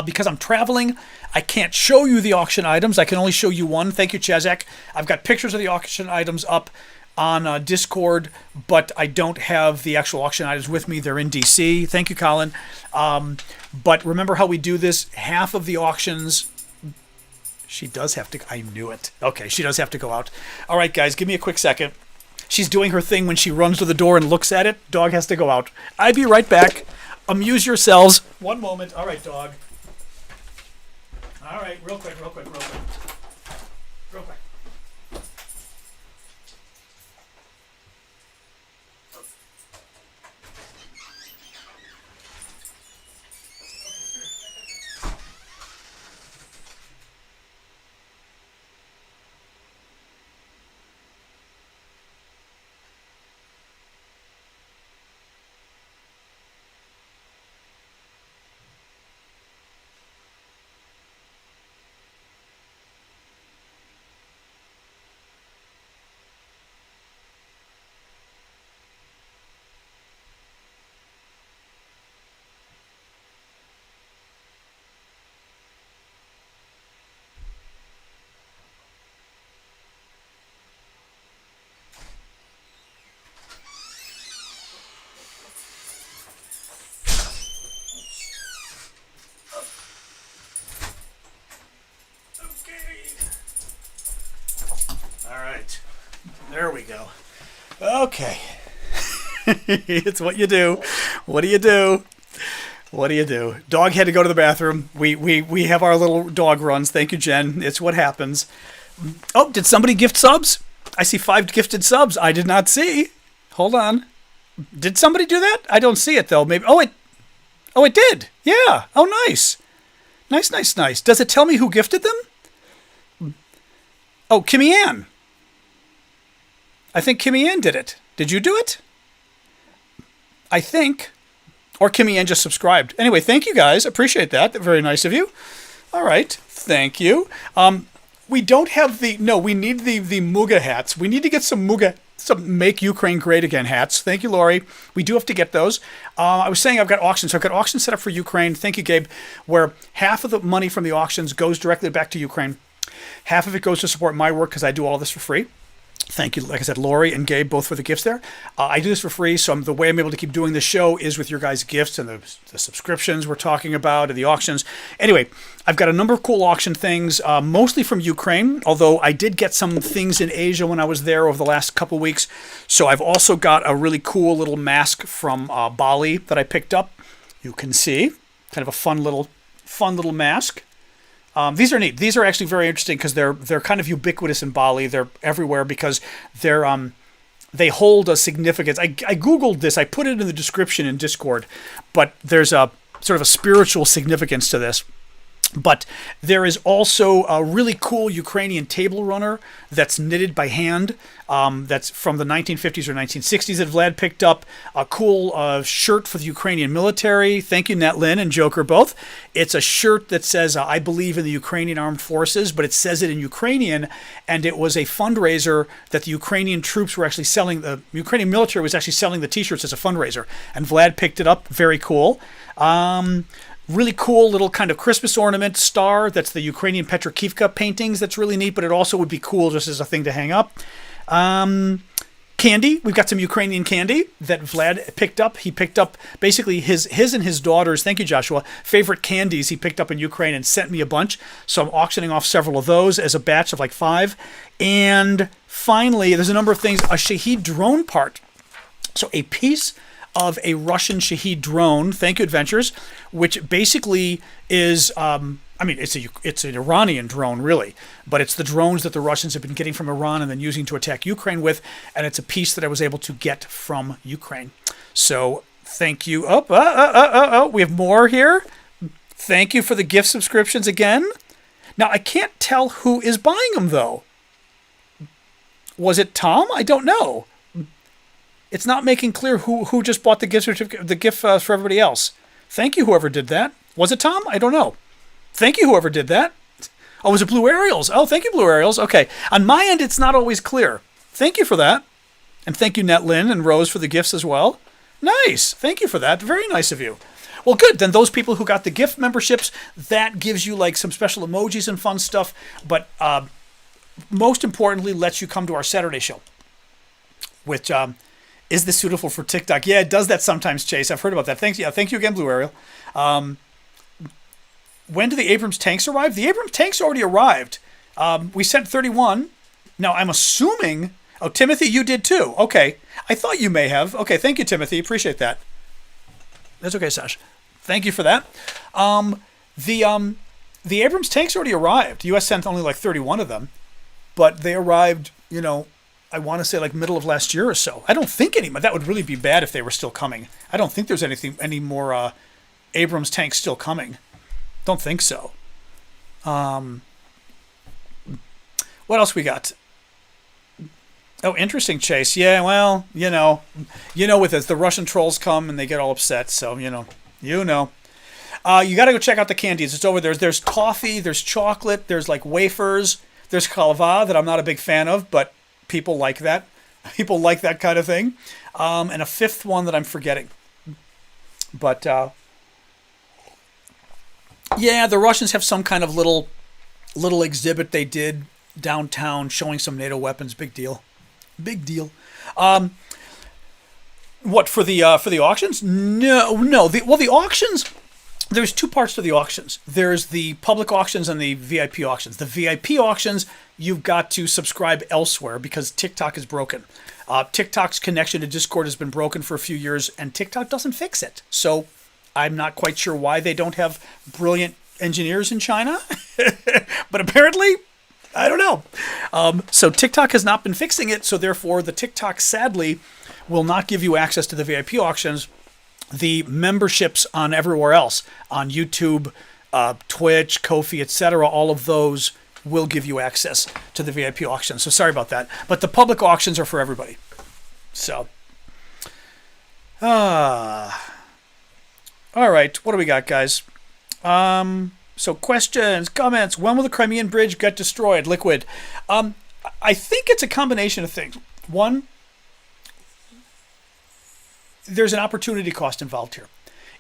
Because I'm traveling, I can't show you the auction items. I can only show you one. Thank you, Chazak. I've got pictures of the auction items up on Discord, but I don't have the actual auction items with me. They're in DC. Thank you, Colin. But remember how we do this. Half of the auctions... She does have to. I knew it. Okay, she does have to go out. All right, guys, give me a quick second. She's doing her thing when she runs to the door and looks at it. Dog has to go out. I'll be right back. Amuse yourselves. One moment. All right, dog. All right, real quick. Real quick. All right. There we go. Okay. It's what you do. What do you do? What do you do? Dog had to go to the bathroom. We have our little dog runs. Thank you, Jen. It's what happens. Oh, did somebody gift subs? I see 5 gifted subs. I did not see. Hold on. Did somebody do that? I don't see it though. Maybe. Oh, it did. Yeah. Oh, nice. Nice. Does it tell me who gifted them? Oh, Kimmy Ann. I think Kimmy Ann did it. Did you do it? I think. Or Kimmy Ann just subscribed. Anyway, thank you guys. Appreciate that. Very nice of you. All right. Thank you. We don't have we need the Muga hats. We need to get some Make Ukraine Great Again hats. Thank you, Lori. We do have to get those. I was saying I've got auctions. So I've got auctions set up for Ukraine. Thank you, Gabe. Where half of the money from the auctions goes directly back to Ukraine. Half of it goes to support my work because I do all this for free. Thank you, like I said, Lori and Gabe, both for the gifts there. I do this for free, so the way I'm able to keep doing this show is with your guys' gifts and the subscriptions we're talking about and the auctions. Anyway, I've got a number of cool auction things, mostly from Ukraine, although I did get some things in Asia when I was there over the last couple weeks. So I've also got a really cool little mask from Bali that I picked up. You can see, kind of a fun little mask. These are neat. These are actually very interesting because they're kind of ubiquitous in Bali. They're everywhere because they hold a significance. I Googled this. I put it in the description in Discord, but there's a sort of a spiritual significance to this. But there is also a really cool Ukrainian table runner that's knitted by hand. That's from the 1950s or 1960s that Vlad picked up. A cool shirt for the Ukrainian military. Thank you, Netlin and Joker both. It's a shirt that says, I believe in the Ukrainian armed forces, but it says it in Ukrainian. And it was a fundraiser that the Ukrainian troops were actually selling. The Ukrainian military was actually selling the t-shirts as a fundraiser. And Vlad picked it up. Very cool. Really cool little kind of Christmas ornament star. That's the Ukrainian Petrokivka paintings. That's really neat, but it also would be cool just as a thing to hang up. Candy. We've got some Ukrainian candy that Vlad picked up. He picked up basically his and his daughter's, thank you, Joshua, favorite candies he picked up in Ukraine and sent me a bunch. So I'm auctioning off several of those as a batch of like 5. And finally, there's a number of things. A Shahed drone part. So a piece of a Russian Shahed drone, thank you, Adventures, which basically is, it's an Iranian drone, really, but it's the drones that the Russians have been getting from Iran and then using to attack Ukraine with, and it's a piece that I was able to get from Ukraine. So thank you. We have more here. Thank you for the gift subscriptions again. Now, I can't tell who is buying them, though. Was it Tom? I don't know. It's not making clear who just bought the gift for everybody else. Thank you, whoever did that. Was it Tom? I don't know. Thank you, whoever did that. Oh, was it Blue Ariels? Oh, thank you, Blue Ariels. Okay. On my end, it's not always clear. Thank you for that. And thank you, Netlin and Rose, for the gifts as well. Nice. Thank you for that. Very nice of you. Well, good. Then those people who got the gift memberships, that gives you like some special emojis and fun stuff. But most importantly, lets you come to our Saturday show, which... is this suitable for TikTok? Yeah, it does that sometimes, Chase. I've heard about that. Thanks. Yeah, thank you again, Blue Ariel. When do the Abrams tanks arrive? The Abrams tanks already arrived. We sent 31. Now, I'm assuming... Oh, Timothy, you did too. Okay. I thought you may have. Okay, thank you, Timothy. Appreciate that. That's okay, Sash. Thank you for that. The Abrams tanks already arrived. The U.S. sent only like 31 of them, but they arrived, I want to say like middle of last year or so. I don't think that would really be bad if they were still coming. I don't think there's any more Abrams tanks still coming. Don't think so. What else we got? Oh, interesting, Chase. Yeah, well, with this, the Russian trolls come and they get all upset. So, you got to go check out the candies. It's over there. There's toffee, there's chocolate, there's like wafers, there's halva that I'm not a big fan of, but people like that. People like that kind of thing. And a fifth one that I'm forgetting. But, yeah, the Russians have some kind of little exhibit they did downtown showing some NATO weapons. Big deal. Big deal. What, for the auctions? No. The auctions, there's two parts to the auctions. There's the public auctions and the VIP auctions. The VIP auctions, you've got to subscribe elsewhere because TikTok is broken. TikTok's connection to Discord has been broken for a few years, and TikTok doesn't fix it. So I'm not quite sure why they don't have brilliant engineers in China, but apparently... I don't know. So TikTok has not been fixing it, so therefore the TikTok, sadly, will not give you access to the VIP auctions. The memberships on everywhere else, on YouTube, Twitch, Ko-fi, etc., all of those will give you access to the VIP auctions. So sorry about that. But the public auctions are for everybody. So, all right, what do we got, guys? So questions, comments. When will the Crimean Bridge get destroyed? Liquid. I think it's a combination of things. One, there's an opportunity cost involved here.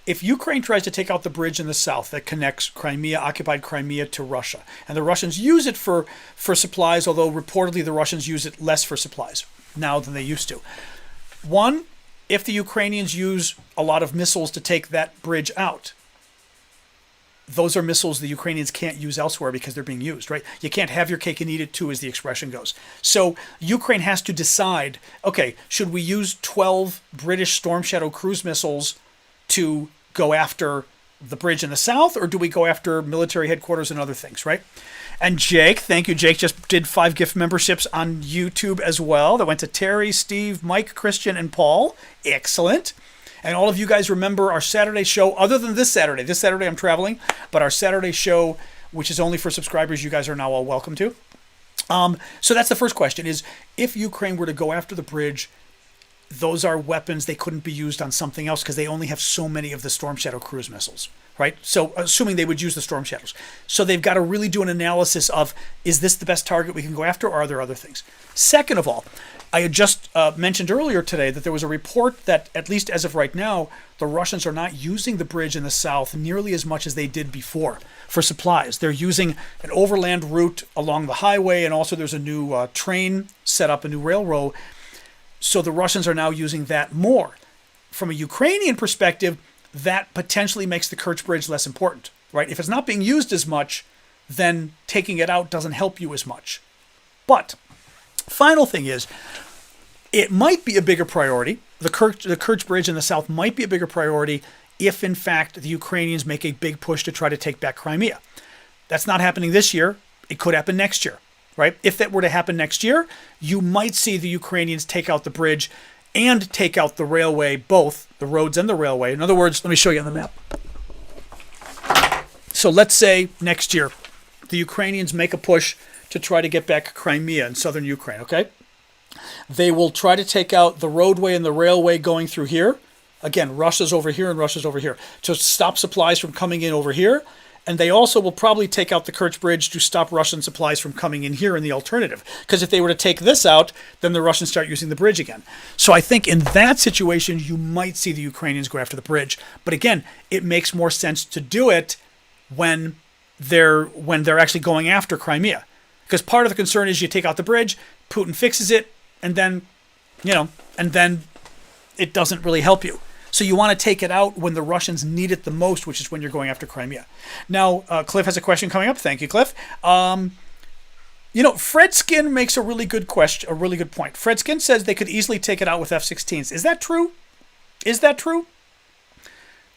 If Ukraine tries to take out the bridge in the south that connects Crimea, occupied Crimea, to Russia, and the Russians use it for supplies, although reportedly the Russians use it less for supplies now than they used to. One, if the Ukrainians use a lot of missiles to take that bridge out, those are missiles the Ukrainians can't use elsewhere because they're being used, right? You can't have your cake and eat it too, as the expression goes. So Ukraine has to decide, okay, should we use 12 British Storm Shadow cruise missiles to go after the bridge in the south, or do we go after military headquarters and other things, right? And Jake, thank you. Jake just did 5 gift memberships on YouTube as well. That went to Terry, Steve, Mike, Christian, and Paul. Excellent. And all of you guys remember our Saturday show, other than this Saturday. This Saturday I'm traveling, but our Saturday show, which is only for subscribers, you guys are now all welcome to. So that's the first question, is if Ukraine were to go after the bridge, those are weapons they couldn't be used on something else because they only have so many of the Storm Shadow cruise missiles, right? So assuming they would use the Storm Shadows. So they've got to really do an analysis of, is this the best target we can go after, or are there other things? Second of all, I had just mentioned earlier today that there was a report that, at least as of right now, the Russians are not using the bridge in the south nearly as much as they did before for supplies. They're using an overland route along the highway, and also there's a new train set up, a new railroad. So the Russians are now using that more. From a Ukrainian perspective, that potentially makes the Kerch Bridge less important, right? If it's not being used as much, then taking it out doesn't help you as much. But final thing is, it might be a bigger priority. The Kerch Bridge in the south might be a bigger priority if, in fact, the Ukrainians make a big push to try to take back Crimea. That's not happening this year. It could happen next year, right? If that were to happen next year, you might see the Ukrainians take out the bridge and take out the railway, both the roads and the railway. In other words, let me show you on the map. So let's say next year, the Ukrainians make a push to try to get back Crimea in southern Ukraine, okay? They will try to take out the roadway and the railway going through here. Again, Russia's over here and Russia's over here, to stop supplies from coming in over here. And they also will probably take out the Kerch Bridge to stop Russian supplies from coming in here in the alternative. Because if they were to take this out, then the Russians start using the bridge again. So I think in that situation, you might see the Ukrainians go after the bridge. But again, it makes more sense to do it when they're actually going after Crimea. Because part of the concern is you take out the bridge, Putin fixes it, and then it doesn't really help you. So you want to take it out when the Russians need it the most, which is when you're going after Crimea. Now, Cliff has a question coming up. Thank you, Cliff. Fred Skin makes a really good question, a really good point. Fred Skin says they could easily take it out with F-16s. Is that true? Is that true?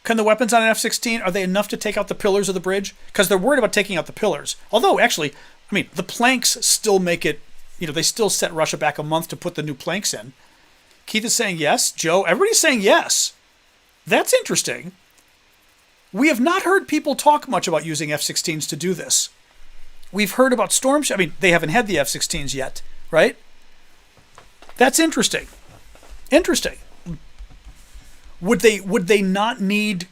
Can the weapons on an F-16, are they enough to take out the pillars of the bridge? Because they're worried about taking out the pillars. Although, actually, the planks still make it, they still set Russia back a month to put the new planks in. Keith is saying yes. Joe, everybody's saying yes. That's interesting. We have not heard people talk much about using F-16s to do this. We've heard about Storm Shadow. They haven't had the F-16s yet, right? That's interesting. Interesting. Would they not need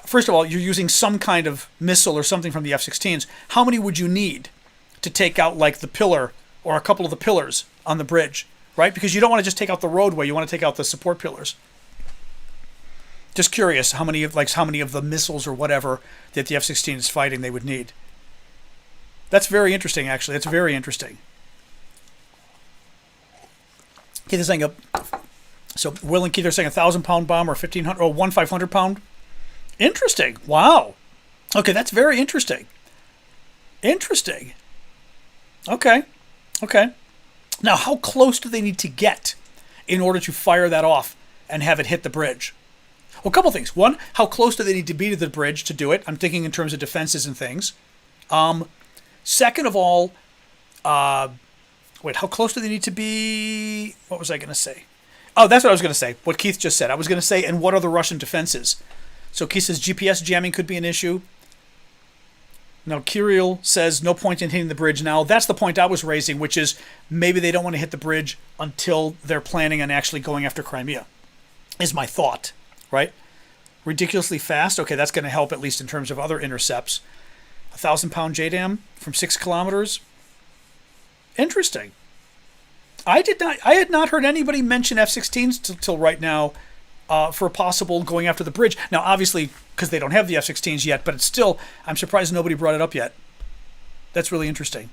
first of all, you're using some kind of missile or something from the F-16s. How many would you need to take out like the pillar or a couple of the pillars on the bridge, right? Because you don't want to just take out the roadway. You want to take out the support pillars. Just curious how many of the missiles or whatever that the F-16 is fighting they would need. That's very interesting, actually. That's very interesting. Keith is saying Will and Keith are saying 1,000-pound bomb or 1,500 or 1,500-pound. Interesting. Wow. Okay, that's very interesting. Interesting. Okay. Now, how close do they need to get in order to fire that off and have it hit the bridge? Well, a couple things. One, how close do they need to be to the bridge to do it? I'm thinking in terms of defenses and things. Second of all, how close do they need to be? What was I going to say? Oh, that's what I was going to say. What Keith just said. I was going to say, and what are the Russian defenses? So Keith says GPS jamming could be an issue. Now, Kirill says no point in hitting the bridge now. That's the point I was raising, which is maybe they don't want to hit the bridge until they're planning on actually going after Crimea, is my thought, right? Ridiculously fast. Okay, that's going to help at least in terms of other intercepts. 1,000-pound JDAM from 6 kilometers. Interesting. I had not heard anybody mention F-16s till right now for a possible going after the bridge. Now, obviously, because they don't have the F-16s yet, but it's still, I'm surprised nobody brought it up yet. That's really interesting.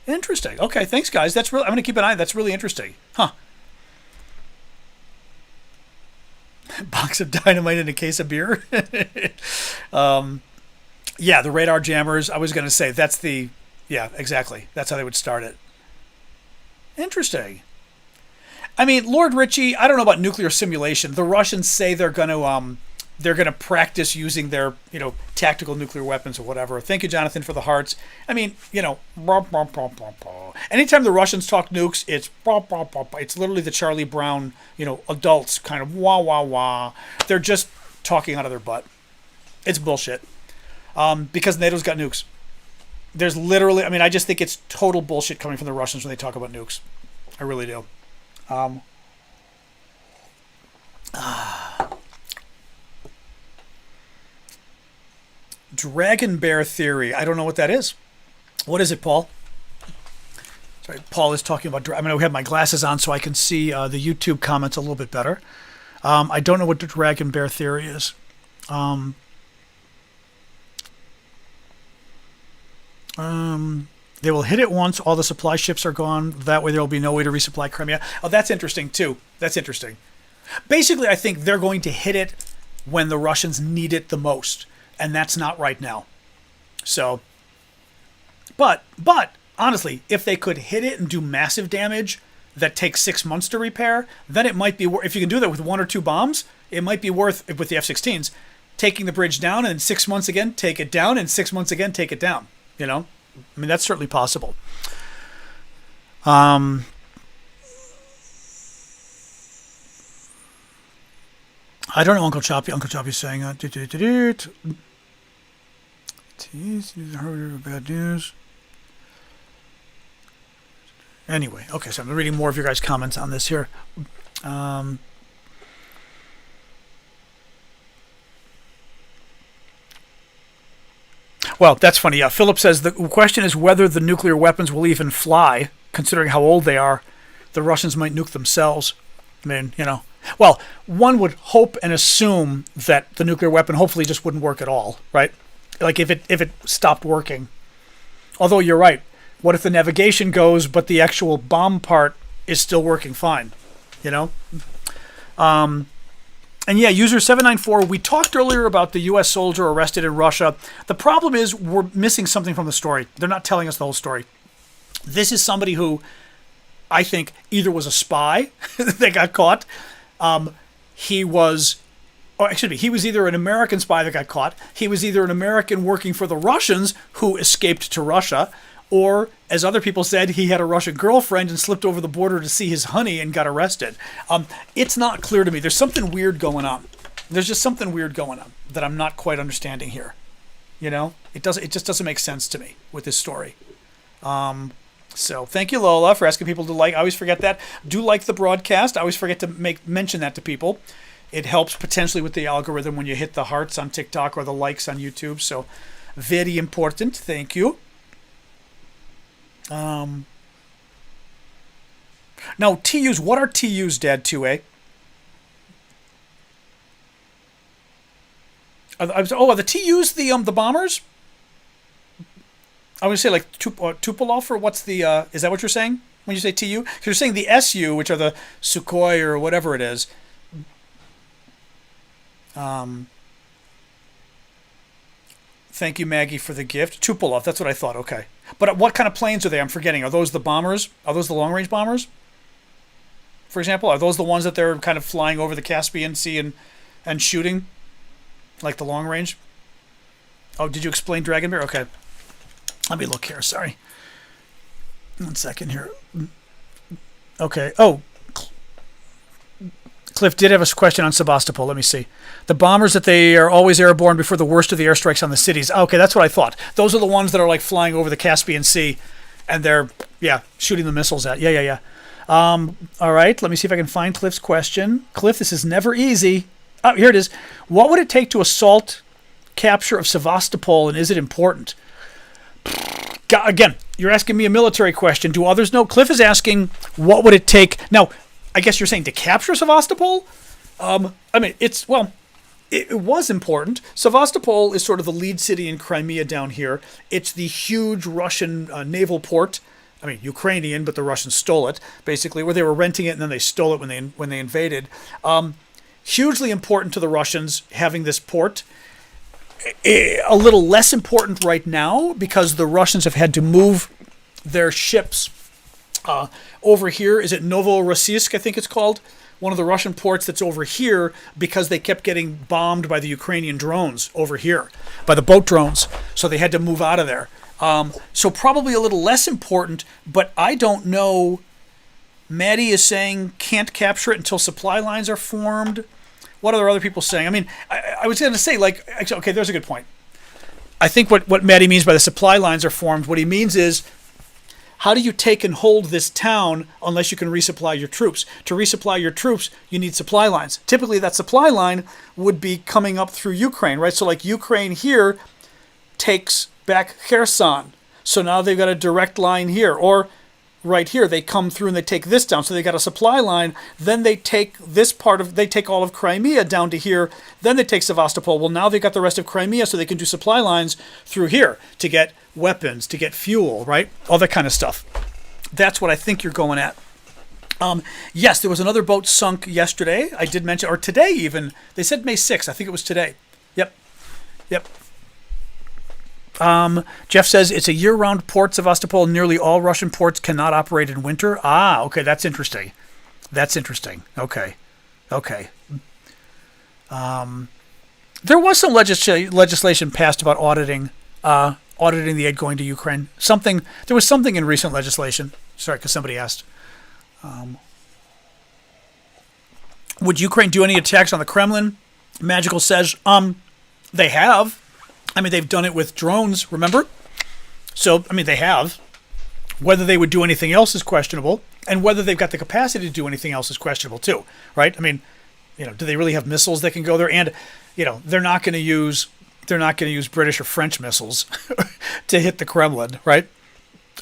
Interesting. Okay, thanks, guys. I'm going to keep an eye. That's really interesting. Huh. Box of dynamite in a case of beer. Yeah, the radar jammers. I was going to say yeah, exactly. That's how they would start it. Interesting. Lord Ritchie, I don't know about nuclear simulation. The Russians say they're going to practice using their, tactical nuclear weapons or whatever. Thank you, Jonathan, for the hearts. Anytime the Russians talk nukes, it's literally the Charlie Brown, adults kind of wah, wah, wah. They're just talking out of their butt. It's bullshit. Because NATO's got nukes. There's literally, I just think it's total bullshit coming from the Russians when they talk about nukes. I really do. Dragon Bear Theory. I don't know what that is. What is it, Paul? Sorry, Paul is talking about... we have my glasses on so I can see the YouTube comments a little bit better. I don't know what the Dragon Bear Theory is. They will hit it once, all the supply ships are gone. That way there will be no way to resupply Crimea. Oh, that's interesting, too. That's interesting. Basically, I think they're going to hit it when the Russians need it the most. And that's not right now. So, but honestly, if they could hit it and do massive damage that takes 6 months to repair, then it might be worth, if you can do that with 1 or 2 bombs, it might be worth, with the F-16s, taking the bridge down and in 6 months again, take it down, and 6 months again, take it down. That's certainly possible. I don't know, Uncle Choppy. Uncle Choppy's saying, bad news. Anyway, okay, so I'm reading more of your guys' comments on this here. Well, that's funny. Yeah, Philip says the question is whether the nuclear weapons will even fly, considering how old they are. The Russians might nuke themselves. Well, one would hope and assume that the nuclear weapon hopefully just wouldn't work at all, right? Like if it stopped working. Although you're right. What if the navigation goes, but the actual bomb part is still working fine? And yeah, user 794, we talked earlier about the U.S. soldier arrested in Russia. The problem is we're missing something from the story. They're not telling us the whole story. This is somebody who I think either was a spy that got caught. He was, or excuse me, he was either an American spy that got caught. He was either an American working for the Russians who escaped to Russia, or, as other people said, he had a Russian girlfriend and slipped over the border to see his honey and got arrested. It's not clear to me. There's something weird going on. There's just something weird going on that I'm not quite understanding here. You know, it just doesn't make sense to me with this story. So thank you, Lola, for asking people to like. I always forget that. Do like the broadcast. I always forget to mention that to people. It helps potentially with the algorithm when you hit the hearts on TikTok or the likes on YouTube. So very important. Thank you. Now, TUs. What are TUs, Dad? 2A. Are the TUs the bombers? I would say like Tupolev, or what's the? Is that what you're saying when you say TU? Because you're saying the SU, which are the Sukhoi or whatever it is. Thank you, Maggie, for the gift. Tupolev, that's what I thought. Okay, but what kind of planes are they? I'm forgetting. Are those the bombers? Are those the long-range bombers? For example, are those the ones that they're kind of flying over the Caspian Sea and shooting, like the long range? Oh, did you explain Dragon Bear? Okay. Let me look here. Sorry. 1 second here. Okay. Oh, Cliff did have a question on Sebastopol. Let me see. The bombers that they are always airborne before the worst of the airstrikes on the cities. Okay, that's what I thought. Those are the ones that are like flying over the Caspian Sea, and they're shooting the missiles at. Yeah. All right. Let me see if I can find Cliff's question. Cliff, this is never easy. Oh, here it is. What would it take to assault capture of Sevastopol, and is it important? Again, you're asking me a military question. Do others know? Cliff is asking, what would it take? Now, I guess you're saying to capture Sevastopol? It was important. Sevastopol is sort of the lead city in Crimea down here. It's the huge Russian naval port. Ukrainian, but the Russians stole it, basically, where they were renting it and then they stole it when they invaded. Hugely important to the Russians having this port. A little less important right now because the Russians have had to move their ships over here. Is it Novorossiysk, I think it's called? One of the Russian ports that's over here because they kept getting bombed by the Ukrainian drones over here, by the boat drones. So they had to move out of there. So probably a little less important, but I don't know. Maddie is saying can't capture it until supply lines are formed. What are other people saying? I was going to say, okay, there's a good point. I think what Maddie means by the supply lines are formed, what he means is, how do you take and hold this town unless you can resupply your troops? To resupply your troops, you need supply lines. Typically, that supply line would be coming up through Ukraine, right? So like Ukraine here takes back Kherson. So now they've got a direct line here. Or right here, they come through and they take this down. So they got a supply line. Then they take they take all of Crimea down to here. Then they take Sevastopol. Well, now they've got the rest of Crimea, so they can do supply lines through here to get weapons, to get fuel, right? All that kind of stuff. That's what I think you're going at. Yes, there was another boat sunk yesterday. I did mention, or today even. They said May 6th. I think it was today. Yep. Jeff says it's a year-round port, Sevastopol. Nearly all Russian ports cannot operate in winter. Ah, okay, that's interesting. Okay. There was some legislation passed about auditing the aid going to Ukraine. There was something in recent legislation. Sorry, because somebody asked. Would Ukraine do any attacks on the Kremlin? Magical says, they have. They've done it with drones, remember? So, they have. Whether they would do anything else is questionable, and whether they've got the capacity to do anything else is questionable too, right? Do they really have missiles that can go there? And, they're not going to use British or French missiles to hit the Kremlin, right?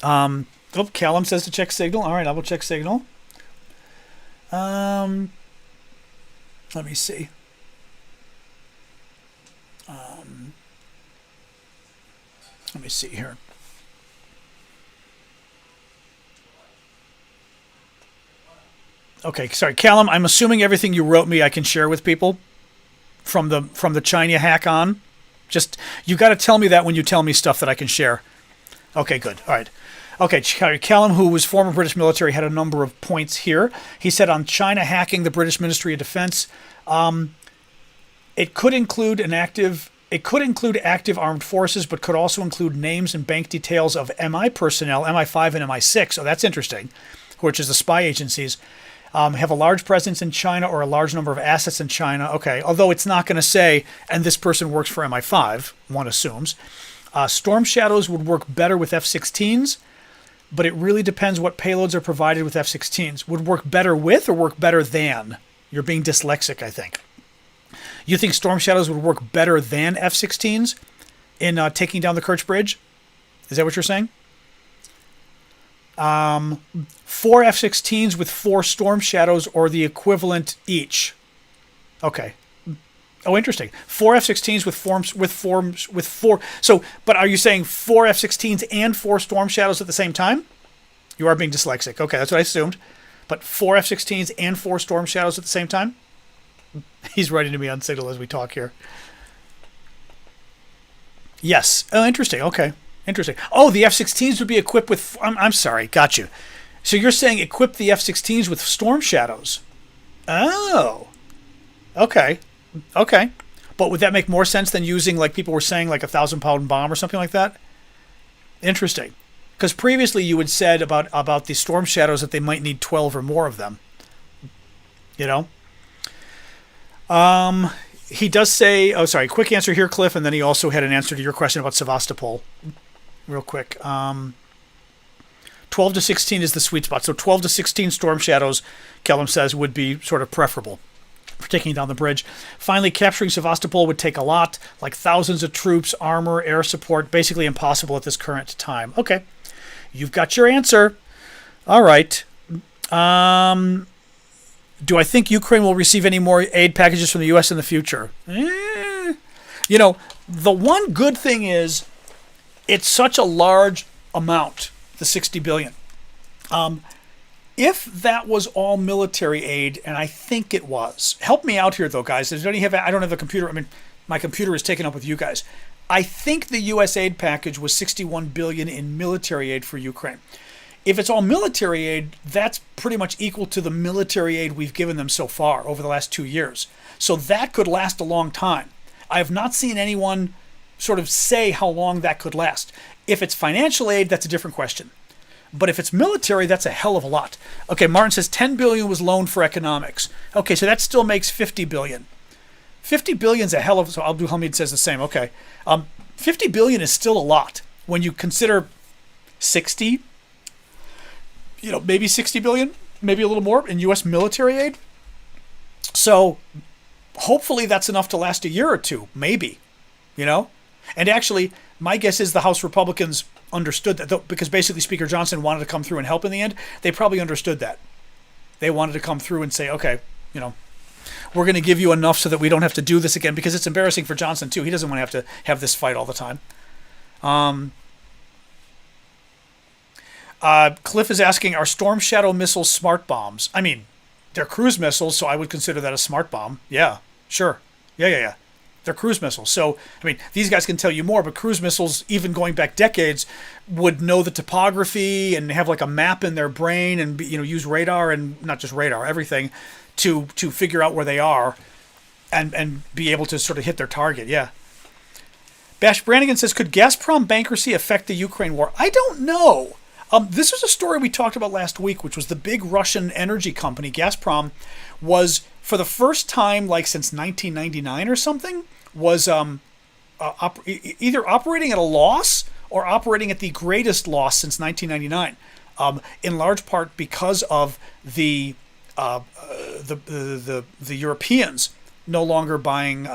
Callum says to check Signal. All right, I will check Signal. Let me see. Let me see here. Okay, sorry, Callum. I'm assuming everything you wrote me I can share with people from the China hack on. Just you got to tell me that when you tell me stuff that I can share. Okay, good. All right. Okay, Callum, who was former British military, had a number of points here. He said on China hacking the British Ministry of Defense, it could include active armed forces, but could also include names and bank details of MI personnel, MI5 and MI6. Oh, that's interesting, which is the spy agencies. Have a large presence in China or a large number of assets in China. Okay, although it's not going to say, and this person works for MI5, one assumes. Storm Shadows would work better with F-16s, but it really depends what payloads are provided with F-16s. Would work better with or work better than? You're being dyslexic, I think. You think Storm Shadows would work better than F-16s in taking down the Kerch Bridge? Is that what you're saying? 4 F-16s with 4 Storm Shadows or the equivalent each. Okay. Oh, interesting. 4 F-16s with 4. So, but are you saying 4 F-16s and 4 Storm Shadows at the same time? You are being dyslexic. Okay, that's what I assumed. But 4 F-16s and 4 Storm Shadows at the same time? He's writing to me on Signal as we talk here. Yes. Oh, interesting. Okay. Interesting. Oh, the F-16s would be equipped with... I'm sorry. Got you. So you're saying equip the F-16s with Storm Shadows. Oh. Okay. Okay. But would that make more sense than using, like people were saying, like a 1,000-pound bomb or something like that? Interesting. Because previously you had said about the Storm Shadows that they might need 12 or more of them. You know? He does say... Oh, sorry. Quick answer here, Cliff. And then he also had an answer to your question about Sevastopol. Real quick. 12 to 16 is the sweet spot. So 12 to 16 Storm Shadows, Kellum says, would be sort of preferable for taking down the bridge. Finally, capturing Sevastopol would take a lot, like thousands of troops, armor, air support, basically impossible at this current time. Okay. You've got your answer. All right. Do I think Ukraine will receive any more aid packages from the U.S. in the future? You know, the one good thing is it's such a large amount, the $60 billion. If that was all military aid, and I think it was, help me out here though, guys. I don't have a computer. I mean, my computer is taken up with you guys. I think the U.S. aid package was $61 billion in military aid for Ukraine. If it's all military aid, that's pretty much equal to the military aid we've given them so far over the last 2 years. So that could last a long time. I have not seen anyone sort of say how long that could last. If it's financial aid, that's a different question. But if it's military, that's a hell of a lot. Okay, Martin says $10 billion was loaned for economics. Okay, so that still makes $50 billion. $50 billion is a hell of... So Abdul Hamid says the same. Okay. $50 billion is still a lot when you consider 60, maybe $60 billion, maybe a little more in U.S. military aid. So hopefully that's enough to last a year or two, maybe, And actually, my guess is the House Republicans understood that, because basically Speaker Johnson wanted to come through and help in the end. They probably understood that. They wanted to come through and say, okay, we're going to give you enough so that we don't have to do this again, because it's embarrassing for Johnson too. He doesn't want to have this fight all the time. Cliff is asking, are Storm Shadow missiles smart bombs? I mean, they're cruise missiles, so I would consider that a smart bomb. Yeah, sure. Yeah. They're cruise missiles. So, I mean, these guys can tell you more, but cruise missiles, even going back decades, would know the topography and have like a map in their brain and, use radar, and not just radar, everything to figure out where they are and be able to sort of hit their target. Yeah. Bash Brannigan says, could Gazprom bankruptcy affect the Ukraine war? I don't know. This is a story we talked about last week, which was the big Russian energy company, Gazprom, was for the first time, like since 1999 or something, was either operating at a loss or operating at the greatest loss since 1999, in large part because of the Europeans no longer buying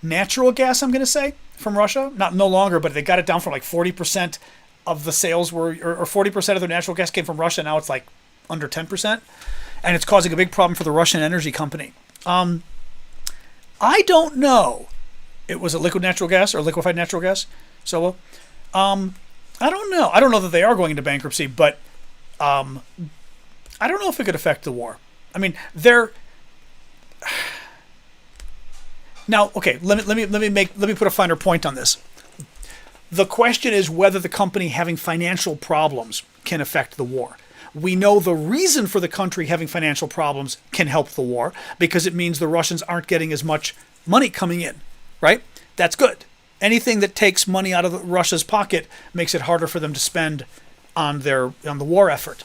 natural gas, I'm going to say, from Russia. Not no longer, but they got it down from like 40% of the sales were, or 40% of their natural gas came from Russia. Now it's like under 10%. And it's causing a big problem for the Russian energy company. I don't know. It was a liquid natural gas or liquefied natural gas. So, I don't know. I don't know that they are going into bankruptcy, but I don't know if it could affect the war. I mean, they're now okay. Let me put a finer point on this. The question is whether the company having financial problems can affect the war. We know the reason for the country having financial problems can help the war because it means the Russians aren't getting as much money coming in, right? That's good. Anything that takes money out of Russia's pocket makes it harder for them to spend on the war effort.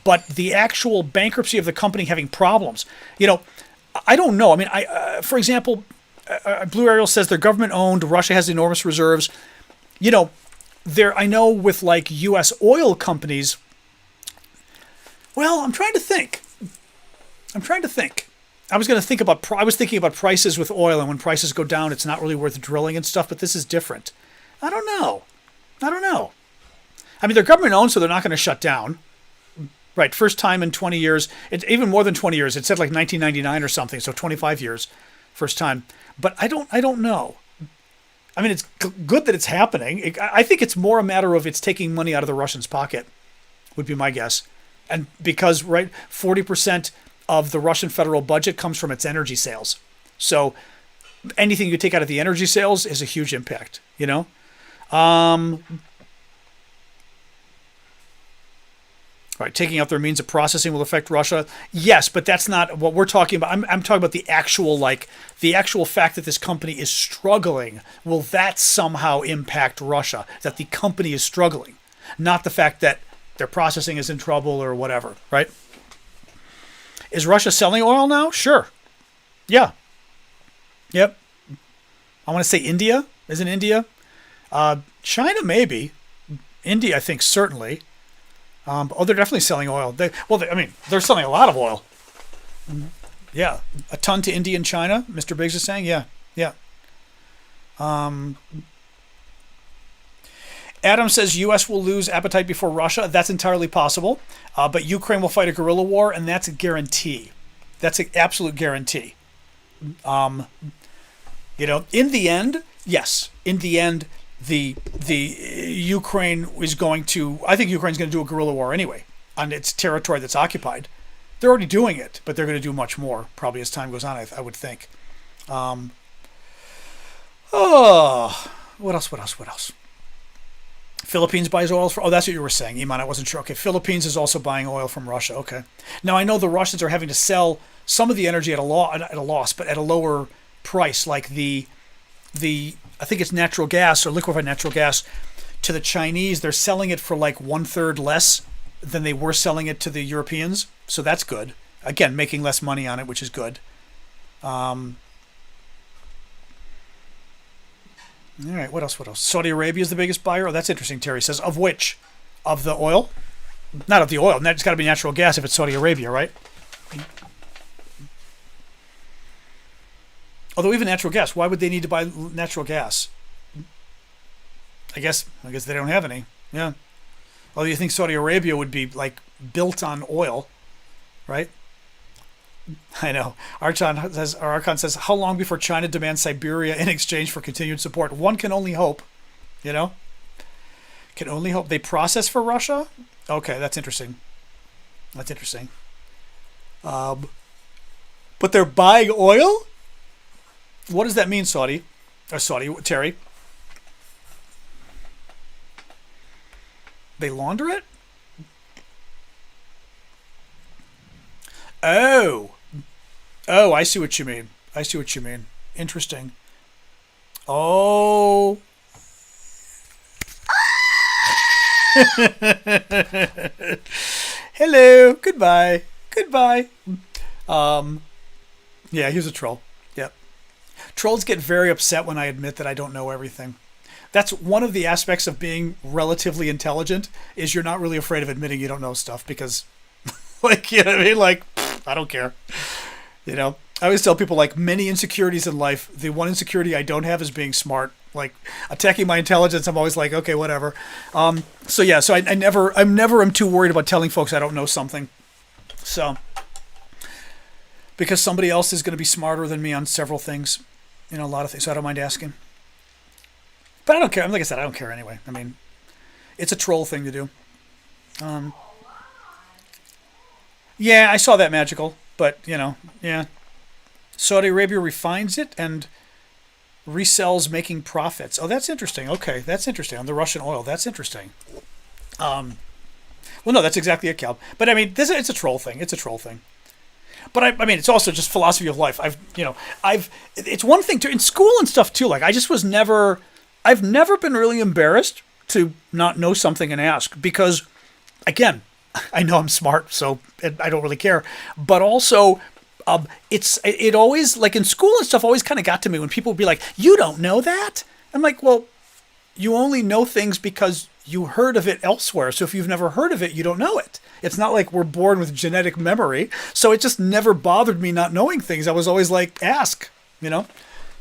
But the actual bankruptcy of the company having problems, I don't know. I mean, for example, Blue Ariel says they're government owned. Russia has enormous reserves. I know with like U.S. oil companies. Well, I'm trying to think. I was thinking about prices with oil, and when prices go down, it's not really worth drilling and stuff. But this is different. I don't know. I mean, they're government owned, so they're not going to shut down. Right, first time in 20 years. It's even more than 20 years. It said like 1999 or something, so 25 years, first time. But I don't know. I mean, it's good that it's happening. I think it's more a matter of it's taking money out of the Russians' pocket, would be my guess. And because, 40% of the Russian federal budget comes from its energy sales. So anything you take out of the energy sales is a huge impact, Right, taking out their means of processing will affect Russia. Yes, but that's not what we're talking about. I'm talking about the actual fact that this company is struggling. Will that somehow impact Russia? That the company is struggling, not the fact that their processing is in trouble or whatever, right? Is Russia selling oil now? Sure. Yeah. Yep. I want to say India. Isn't India? China, maybe. India, I think, certainly. They're definitely selling oil. They're selling a lot of oil. Yeah. A ton to India and China, Mr. Biggs is saying. Yeah. Adam says U.S. will lose appetite before Russia. That's entirely possible. But Ukraine will fight a guerrilla war, and that's a guarantee. That's an absolute guarantee. In the end, yes. In the end, the Ukraine is going to. I think Ukraine's going to do a guerrilla war anyway on its territory that's occupied. They're already doing it, but they're going to do much more probably as time goes on. I would think. What else? Philippines buys oil for. Oh, that's what you were saying, Iman. I wasn't sure. Okay, Philippines is also buying oil from Russia. Okay. Now I know the Russians are having to sell some of the energy at a loss, but at a lower price, like the I think it's natural gas or liquefied natural gas to the Chinese. They're selling it for like 1/3 less than they were selling it to the Europeans. So that's good. Again, making less money on it, which is good. All right, what else? Saudi Arabia is the biggest buyer. Oh, that's interesting, Terry says. Of which? Of the oil? Not of the oil. It's got to be natural gas if it's Saudi Arabia, right? Although even natural gas, why would they need to buy natural gas? I guess they don't have any. Yeah. Although you think Saudi Arabia would be like built on oil, right? I know. Archon says, how long before China demands Siberia in exchange for continued support? One can only hope, Can only hope. They process for Russia? Okay, that's interesting. But they're buying oil? What does that mean, Terry? They launder it? Oh, I see what you mean. Interesting. Oh. Hello. Goodbye. Yeah, he's a troll. Yep. Trolls get very upset when I admit that I don't know everything. That's one of the aspects of being relatively intelligent, is you're not really afraid of admitting you don't know stuff because, like, you know what I mean? Like, I don't care. I always tell people, like, many insecurities in life, the one insecurity I don't have is being smart. Like, attacking my intelligence, I'm always like, okay, whatever. So I never am too worried about telling folks I don't know something. So, because somebody else is going to be smarter than me on several things, a lot of things, so I don't mind asking. But I don't care. Like I said, I don't care anyway. I mean, it's a troll thing to do. Yeah, I saw that magical, but, yeah. Saudi Arabia refines it and resells making profits. Oh, that's interesting. Okay, that's interesting. On the Russian oil, that's interesting. Well, no, that's exactly it, Cal. But I mean, it's a troll thing. It's a troll thing. But I mean, it's also just philosophy of life. It's one thing to in school and stuff too. Like I've never been really embarrassed to not know something and ask because, again, I know I'm smart, so I don't really care. But also, it always, like in school and stuff, always kind of got to me when people would be like, "You don't know that?" I'm like, well, you only know things because you heard of it elsewhere. So if you've never heard of it, you don't know it. It's not like we're born with genetic memory. So it just never bothered me not knowing things. I was always like, ask,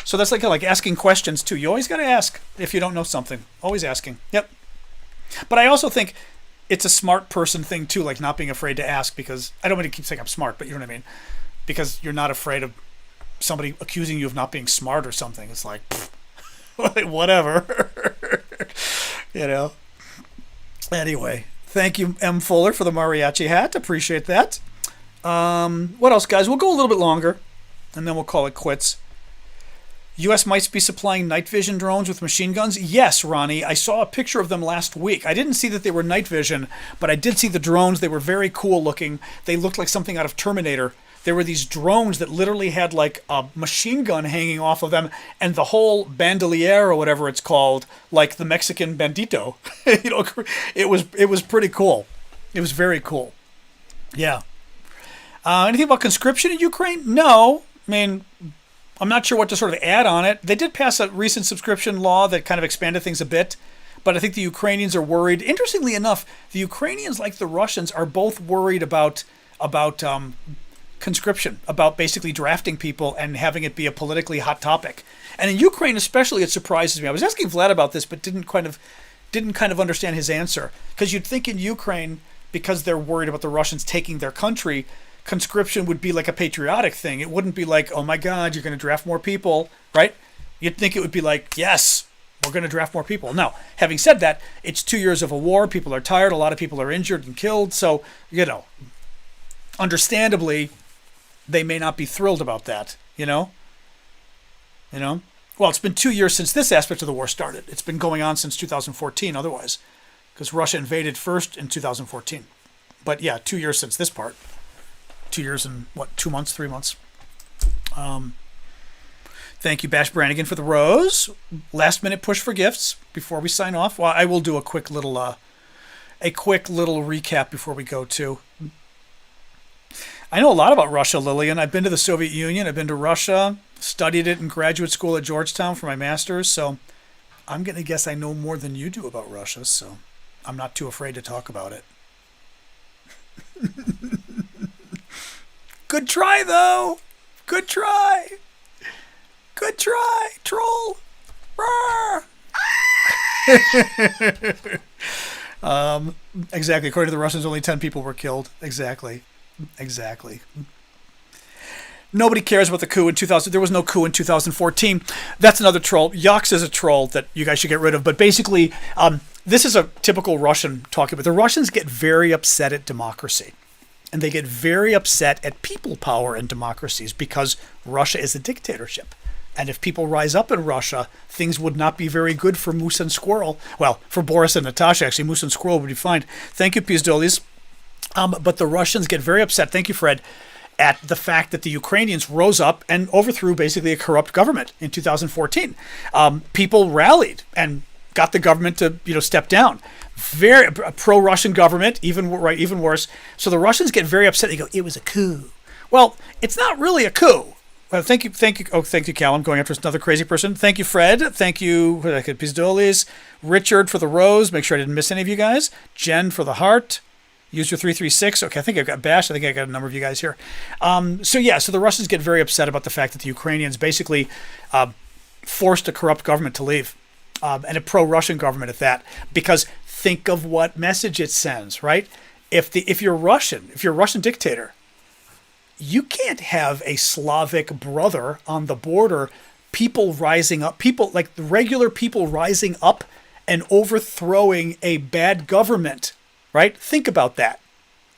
So that's like asking questions too. You always got to ask if you don't know something. Always asking. Yep. But I also think it's a smart person thing too, like not being afraid to ask, because I don't want to keep saying I'm smart, but you know what I mean? Because you're not afraid of somebody accusing you of not being smart or something. It's like, whatever. Anyway, thank you, M. Fuller, for the mariachi hat. Appreciate that. What else, guys? We'll go a little bit longer, and then we'll call it quits. U.S. might be supplying night vision drones with machine guns. Yes, Ronnie. I saw a picture of them last week. I didn't see that they were night vision, but I did see the drones. They were very cool looking. They looked like something out of Terminator. There were these drones that literally had like a machine gun hanging off of them, and the whole bandolier or whatever it's called, like the Mexican bandito. It was pretty cool. It was very cool. Yeah. Anything about conscription in Ukraine? No. I mean, I'm not sure what to sort of add on it. They did pass a recent subscription law that kind of expanded things a bit, but I think the Ukrainians are worried. Interestingly enough, the Ukrainians, like the Russians, are both worried about conscription, about basically drafting people and having it be a politically hot topic. And in Ukraine especially, it surprises me. I was asking Vlad about this, but didn't kind of understand his answer. Because you'd think in Ukraine, because they're worried about the Russians taking their country, conscription would be like a patriotic thing. It wouldn't be like, oh my God, you're going to draft more people, right? You'd think it would be like, yes, we're going to draft more people. Now, having said that, it's 2 years of a war. People are tired. A lot of people are injured and killed. So, understandably, they may not be thrilled about that, Well, it's been 2 years since this aspect of the war started. It's been going on since 2014 otherwise, because Russia invaded first in 2014. But yeah, 2 years since this part. 2 years and 2 months, 3 months. Thank you, Bash Brannigan, for the rose. Last minute push for gifts before we sign off. Well, I will do a quick little recap before we go too. I know a lot about Russia, Lillian. I've been to the Soviet Union. I've been to Russia, studied it in graduate school at Georgetown for my master's. So I'm going to guess I know more than you do about Russia. So I'm not too afraid to talk about it. Good try, though. Good try. Good try, troll. Exactly. According to the Russians, only 10 people were killed. Exactly. Nobody cares about the coup in 2000. There was no coup in 2014. That's another troll. Yox is a troll that you guys should get rid of. But basically, this is a typical Russian talking about. The Russians get very upset at democracy. And they get very upset at people power in democracies because Russia is a dictatorship. And if people rise up in Russia, things would not be very good for Moose and Squirrel. Well, for Boris and Natasha, actually, Moose and Squirrel would be fine. Thank you, Pizdolis. But the Russians get very upset, thank you, Fred, at the fact that the Ukrainians rose up and overthrew basically a corrupt government in 2014. People rallied and got the government to step down. Very pro-Russian government, even worse. So the Russians get very upset. They go, "It was a coup." Well, it's not really a coup. Thank you. Oh, thank you, Cal. I'm going after another crazy person. Thank you, Fred. Thank you, Pizdolis. Richard for the rose. Make sure I didn't miss any of you guys. Jen for the heart. User 336. Okay, I think I've got Bash. I think I got a number of you guys here. So the Russians get very upset about the fact that the Ukrainians basically forced a corrupt government to leave, and a pro-Russian government at that. Because think of what message it sends, right? If you're a Russian dictator, you can't have a Slavic brother on the border, people rising up, people like regular people rising up and overthrowing a bad government, right? Think about that.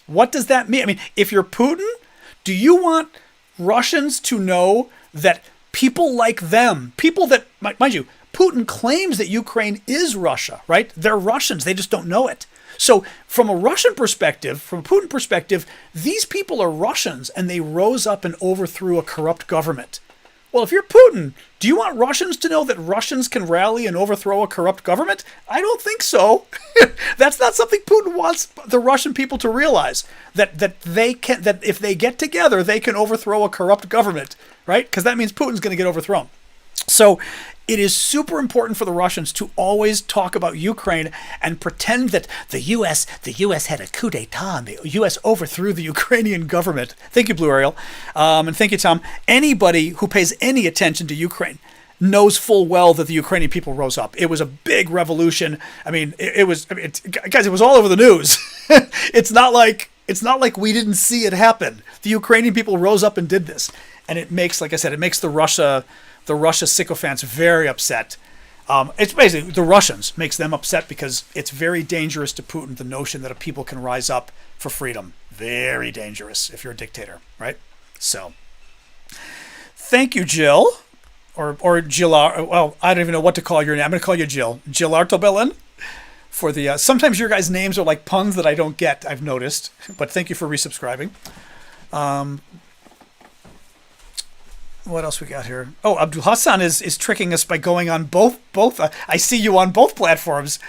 What does that mean? I mean, if you're Putin, do you want Russians to know that People like them, people that, mind you, Putin claims that Ukraine is Russia, right? They're Russians. They just don't know it. So from a Russian perspective, from a Putin perspective, these people are Russians and they rose up and overthrew a corrupt government. Well, if you're Putin, do you want Russians to know that Russians can rally and overthrow a corrupt government? I don't think so. That's not something Putin wants the Russian people to realize, that they can, that if they get together, they can overthrow a corrupt government, right? Because that means Putin's going to get overthrown. So it is super important for the Russians to always talk about Ukraine and pretend that the U.S. had a coup d'etat and the U.S. overthrew the Ukrainian government. Thank you, Blue Ariel. And thank you, Tom. Anybody who pays any attention to Ukraine knows full well that the Ukrainian people rose up. It was a big revolution. I mean, it was all over the news. It's not like we didn't see it happen. The Ukrainian people rose up and did this. And it makes, like I said, it makes the Russia sycophants very upset. It's basically the Russians makes them upset because it's very dangerous to Putin, the notion that a people can rise up for freedom. Very dangerous if you're a dictator, right? So, thank you, Jill, or Jill. Well, I don't even know what to call your name. I'm going to call you Jill. Jill Artobelin. For the sometimes your guys' names are like puns that I don't get. I've noticed, but thank you for resubscribing. What else we got here? Oh, Abdul Hassan is tricking us by going on both. I see you on both platforms.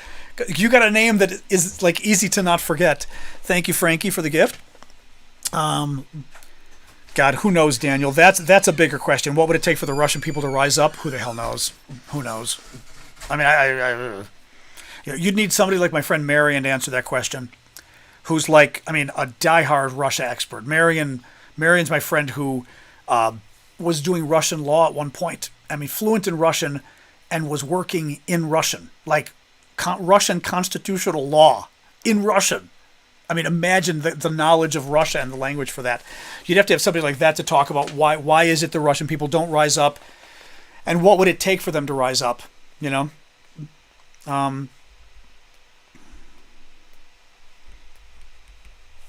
You got a name that is like easy to not forget. Thank you, Frankie, for the gift. God, who knows, Daniel? That's a bigger question. What would it take for the Russian people to rise up? Who the hell knows? Who knows? I mean, you'd need somebody like my friend Marion to answer that question, who's like, I mean, a diehard Russia expert. Marion's my friend who was doing Russian law at one point. I mean, fluent in Russian and was working in Russian, like Russian constitutional law in Russian. I mean, imagine the knowledge of Russia and the language for that. You'd have to have somebody like that to talk about why is it the Russian people don't rise up, and what would it take for them to rise up, you know?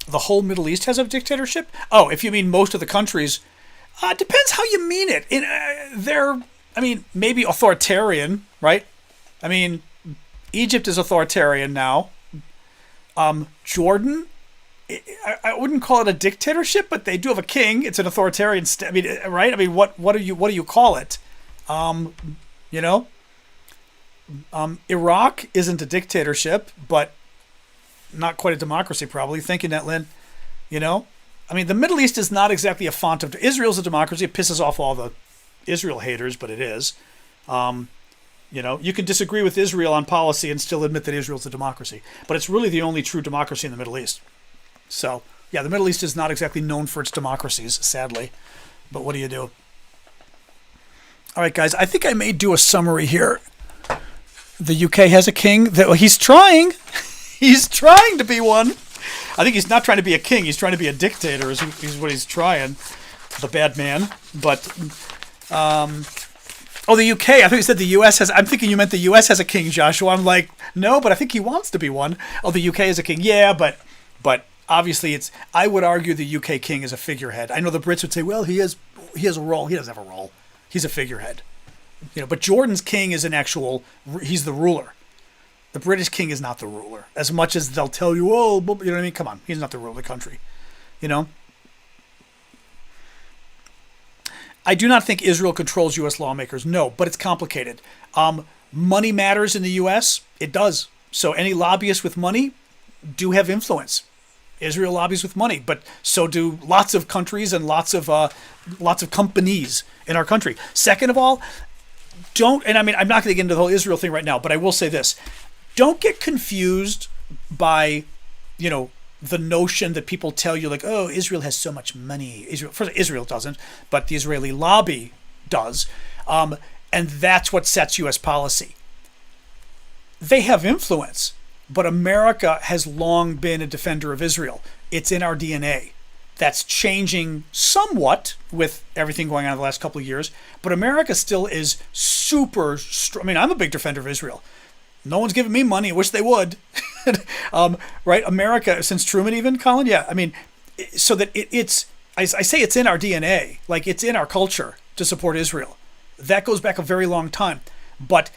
The whole Middle East has a dictatorship? Oh, if you mean most of the countries, depends how you mean it. They're, I mean, maybe authoritarian, right? I mean, Egypt is authoritarian now. Jordan, I wouldn't call it a dictatorship, but they do have a king. It's an authoritarian I mean, right? I mean, what do you call it? You know, Iraq isn't a dictatorship, but not quite a democracy, probably. Thank you, Netlin. You know, I mean, the Middle East is not exactly a font of... Israel's a democracy. It pisses off all the Israel haters, but it is. You know, you can disagree with Israel on policy and still admit that Israel's a democracy. But it's really the only true democracy in the Middle East. So, yeah, the Middle East is not exactly known for its democracies, sadly. But what do you do? All right, guys, I think I may do a summary here. The UK has a king. He's trying. He's trying to be one. I think he's not trying to be a king. He's trying to be a dictator is what he's trying. The bad man. But, the UK. I think you said the US has... I'm thinking you meant the US has a king, Joshua. I'm like, no, but I think he wants to be one. Oh, the UK is a king. Yeah, but obviously it's... I would argue the UK king is a figurehead. I know the Brits would say, well, he has a role. He doesn't have a role. He's a figurehead. You know, but Jordan's king is an actual... He's the ruler. The British king is not the ruler. As much as they'll tell you, oh, you know what I mean? Come on. He's not the ruler of the country. You know? I do not think Israel controls U.S. lawmakers. No, but it's complicated. Money matters in the U.S. It does. So any lobbyists with money do have influence. Israel lobbies with money, but so do lots of countries and lots of companies in our country. Second of all, and I mean, I'm not going to get into the whole Israel thing right now, but I will say this. Don't get confused by, you know, the notion that people tell you like, oh, Israel has so much money. Israel doesn't, but the Israeli lobby does. And that's what sets U.S. policy. They have influence, but America has long been a defender of Israel. It's in our DNA. That's changing somewhat with everything going on in the last couple of years, but America still is super strong. I mean, I'm a big defender of Israel. No one's giving me money. I wish they would. Right? America, since Truman even, Colin? Yeah, I mean, so that I say it's in our DNA. Like, it's in our culture to support Israel. That goes back a very long time. But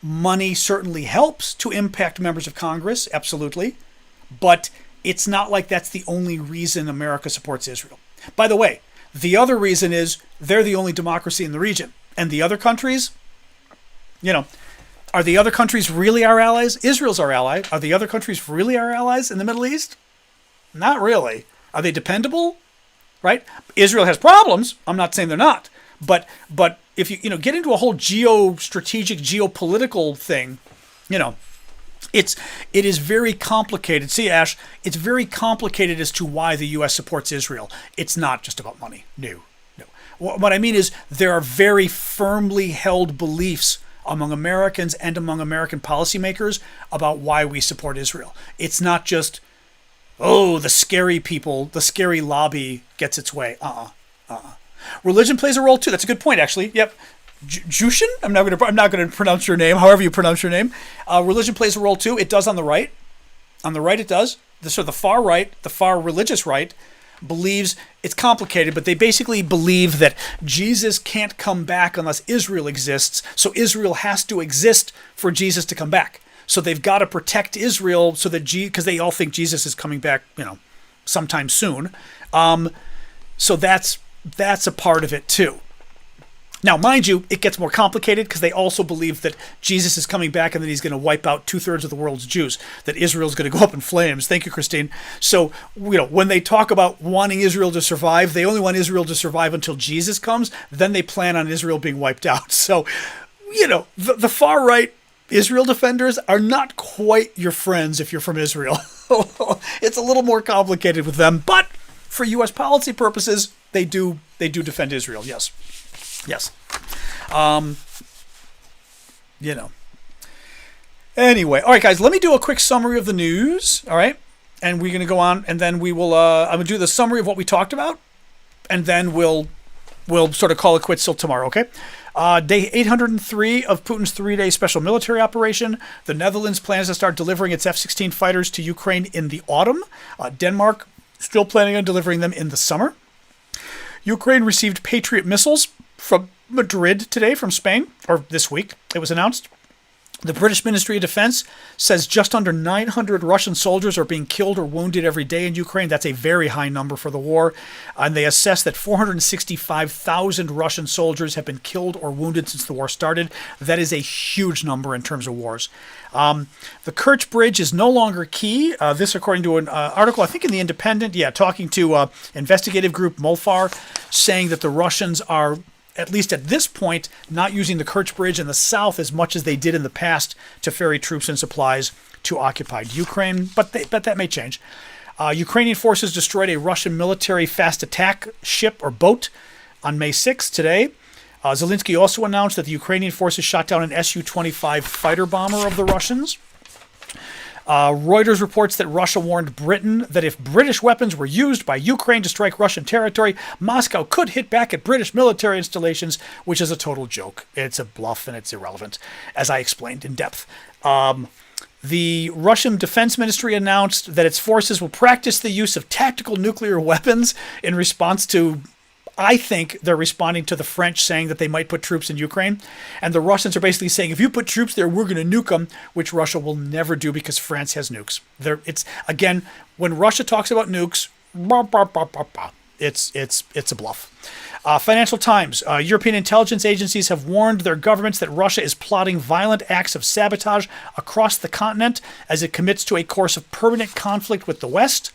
money certainly helps to impact members of Congress, absolutely. But it's not like that's the only reason America supports Israel. By the way, the other reason is they're the only democracy in the region. And the other countries, are the other countries really our allies? Israel's our ally. Are the other countries really our allies in the Middle East? Not really. Are they dependable? Right? Israel has problems. I'm not saying they're not. But if you get into a whole geostrategic, geopolitical thing, it is very complicated. See, Ash, it's very complicated as to why the U.S. supports Israel. It's not just about money. No. What I mean is there are very firmly held beliefs among Americans and among American policymakers about why we support Israel. It's not just, the scary people, the scary lobby gets its way. Religion plays a role too. That's a good point, actually. Yep. Jushin? I'm not going to pronounce your name, however you pronounce your name. Religion plays a role too. It does on the right. On the right it does. The far right, the far religious right, believes, it's complicated, but they basically believe that Jesus can't come back unless Israel exists, so Israel has to exist for Jesus to come back. So they've got to protect Israel so that because they all think Jesus is coming back, sometime soon. So that's a part of it too. Now, mind you, it gets more complicated because they also believe that Jesus is coming back and that he's going to wipe out 2/3 of the world's Jews, that Israel's going to go up in flames. Thank you, Christine. So, when they talk about wanting Israel to survive, they only want Israel to survive until Jesus comes. Then they plan on Israel being wiped out. So, the far right Israel defenders are not quite your friends if you're from Israel. It's a little more complicated with them, but for U.S. policy purposes, they do defend Israel. Yes. Anyway, all right, guys, let me do a quick summary of the news. All right. And we're going to go on, and then we will, I'm going to do the summary of what we talked about, and then we'll sort of call it quits till tomorrow. Okay. Day 803 of Putin's 3-day special military operation. The Netherlands plans to start delivering its F-16 fighters to Ukraine in the autumn. Denmark still planning on delivering them in the summer. Ukraine received Patriot missiles from Madrid today from Spain, or this week, it was announced. The British Ministry of Defense says just under 900 Russian soldiers are being killed or wounded every day in Ukraine. That's a very high number for the war. And they assess that 465,000 Russian soldiers have been killed or wounded since the war started. That is a huge number in terms of wars. The Kerch Bridge is no longer key. This, according to an article, I think in The Independent, talking to investigative group Molfar, saying that the Russians are, at least at this point, not using the Kerch Bridge in the south as much as they did in the past to ferry troops and supplies to occupied Ukraine, but that may change. Ukrainian forces destroyed a Russian military fast attack ship or boat on May 6th, today. Zelensky also announced that the Ukrainian forces shot down an Su-25 fighter bomber of the Russians. Reuters reports that Russia warned Britain that if British weapons were used by Ukraine to strike Russian territory, Moscow could hit back at British military installations, which is a total joke. It's a bluff and it's irrelevant, as I explained in depth. The Russian Defense Ministry announced that its forces will practice the use of tactical nuclear weapons in response to, I think they're responding to the French saying that they might put troops in Ukraine. And the Russians are basically saying, if you put troops there, we're going to nuke them, which Russia will never do because France has nukes. It's again, when Russia talks about nukes, it's a bluff. Financial Times. European intelligence agencies have warned their governments that Russia is plotting violent acts of sabotage across the continent as it commits to a course of permanent conflict with the West.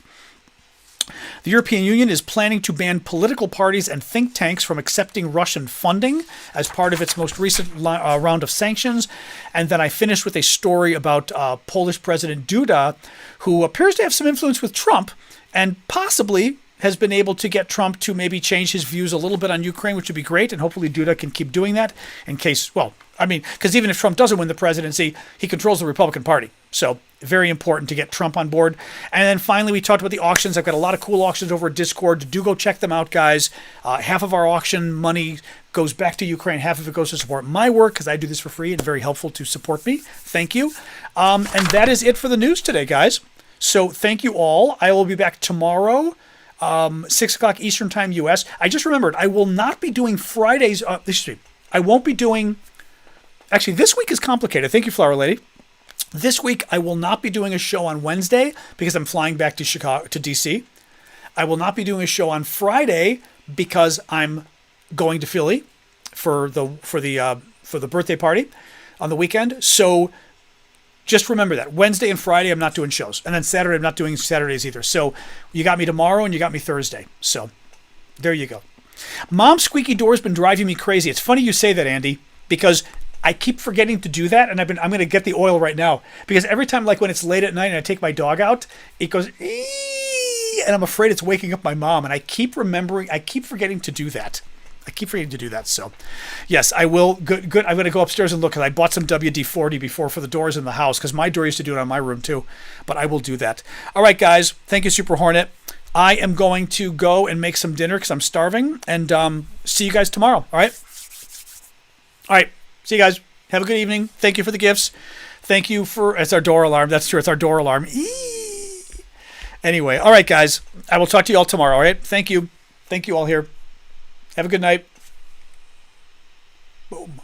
The European Union is planning to ban political parties and think tanks from accepting Russian funding as part of its most recent round of sanctions. And then I finished with a story about Polish President Duda, who appears to have some influence with Trump and possibly has been able to get Trump to maybe change his views a little bit on Ukraine, which would be great. And hopefully Duda can keep doing that in case, because even if Trump doesn't win the presidency, he controls the Republican Party. So very important to get Trump on board. And then finally, we talked about the auctions. I've got a lot of cool auctions over at Discord. Do go check them out, guys. Half of our auction money goes back to Ukraine. Half of it goes to support my work because I do this for free and very helpful to support me. Thank you. And that is it for the news today, guys. So thank you all. I will be back tomorrow. 6 o'clock Eastern Time, U.S. I just remembered I will not be doing Fridays. I won't be doing. Actually, this week is complicated. Thank you, Flower Lady. This week, I will not be doing a show on Wednesday because I'm flying back to DC. I will not be doing a show on Friday because I'm going to Philly for the birthday party on the weekend. So just remember that Wednesday and Friday I'm not doing shows, and then Saturday I'm not doing Saturdays either. So you got me tomorrow and you got me Thursday. So there you go. Mom's squeaky door has been driving me crazy. It's funny you say that, Andy, because I keep forgetting to do that, and I'm going to get the oil right now because every time, like when it's late at night and I take my dog out, it goes, ee, and I'm afraid it's waking up my mom, and I keep forgetting to do that. So, yes, I will. Good. I'm going to go upstairs and look, because I bought some WD-40 before for the doors in the house, because my door used to do it on my room too, but I will do that. All right, guys. Thank you, Super Hornet. I am going to go and make some dinner because I'm starving, and see you guys tomorrow. All right. See you guys. Have a good evening. Thank you for the gifts. Thank you for... It's our door alarm. That's true. It's our door alarm. Eee. Anyway. All right, guys. I will talk to you all tomorrow. All right. Thank you. Thank you all here. Have a good night. Boom.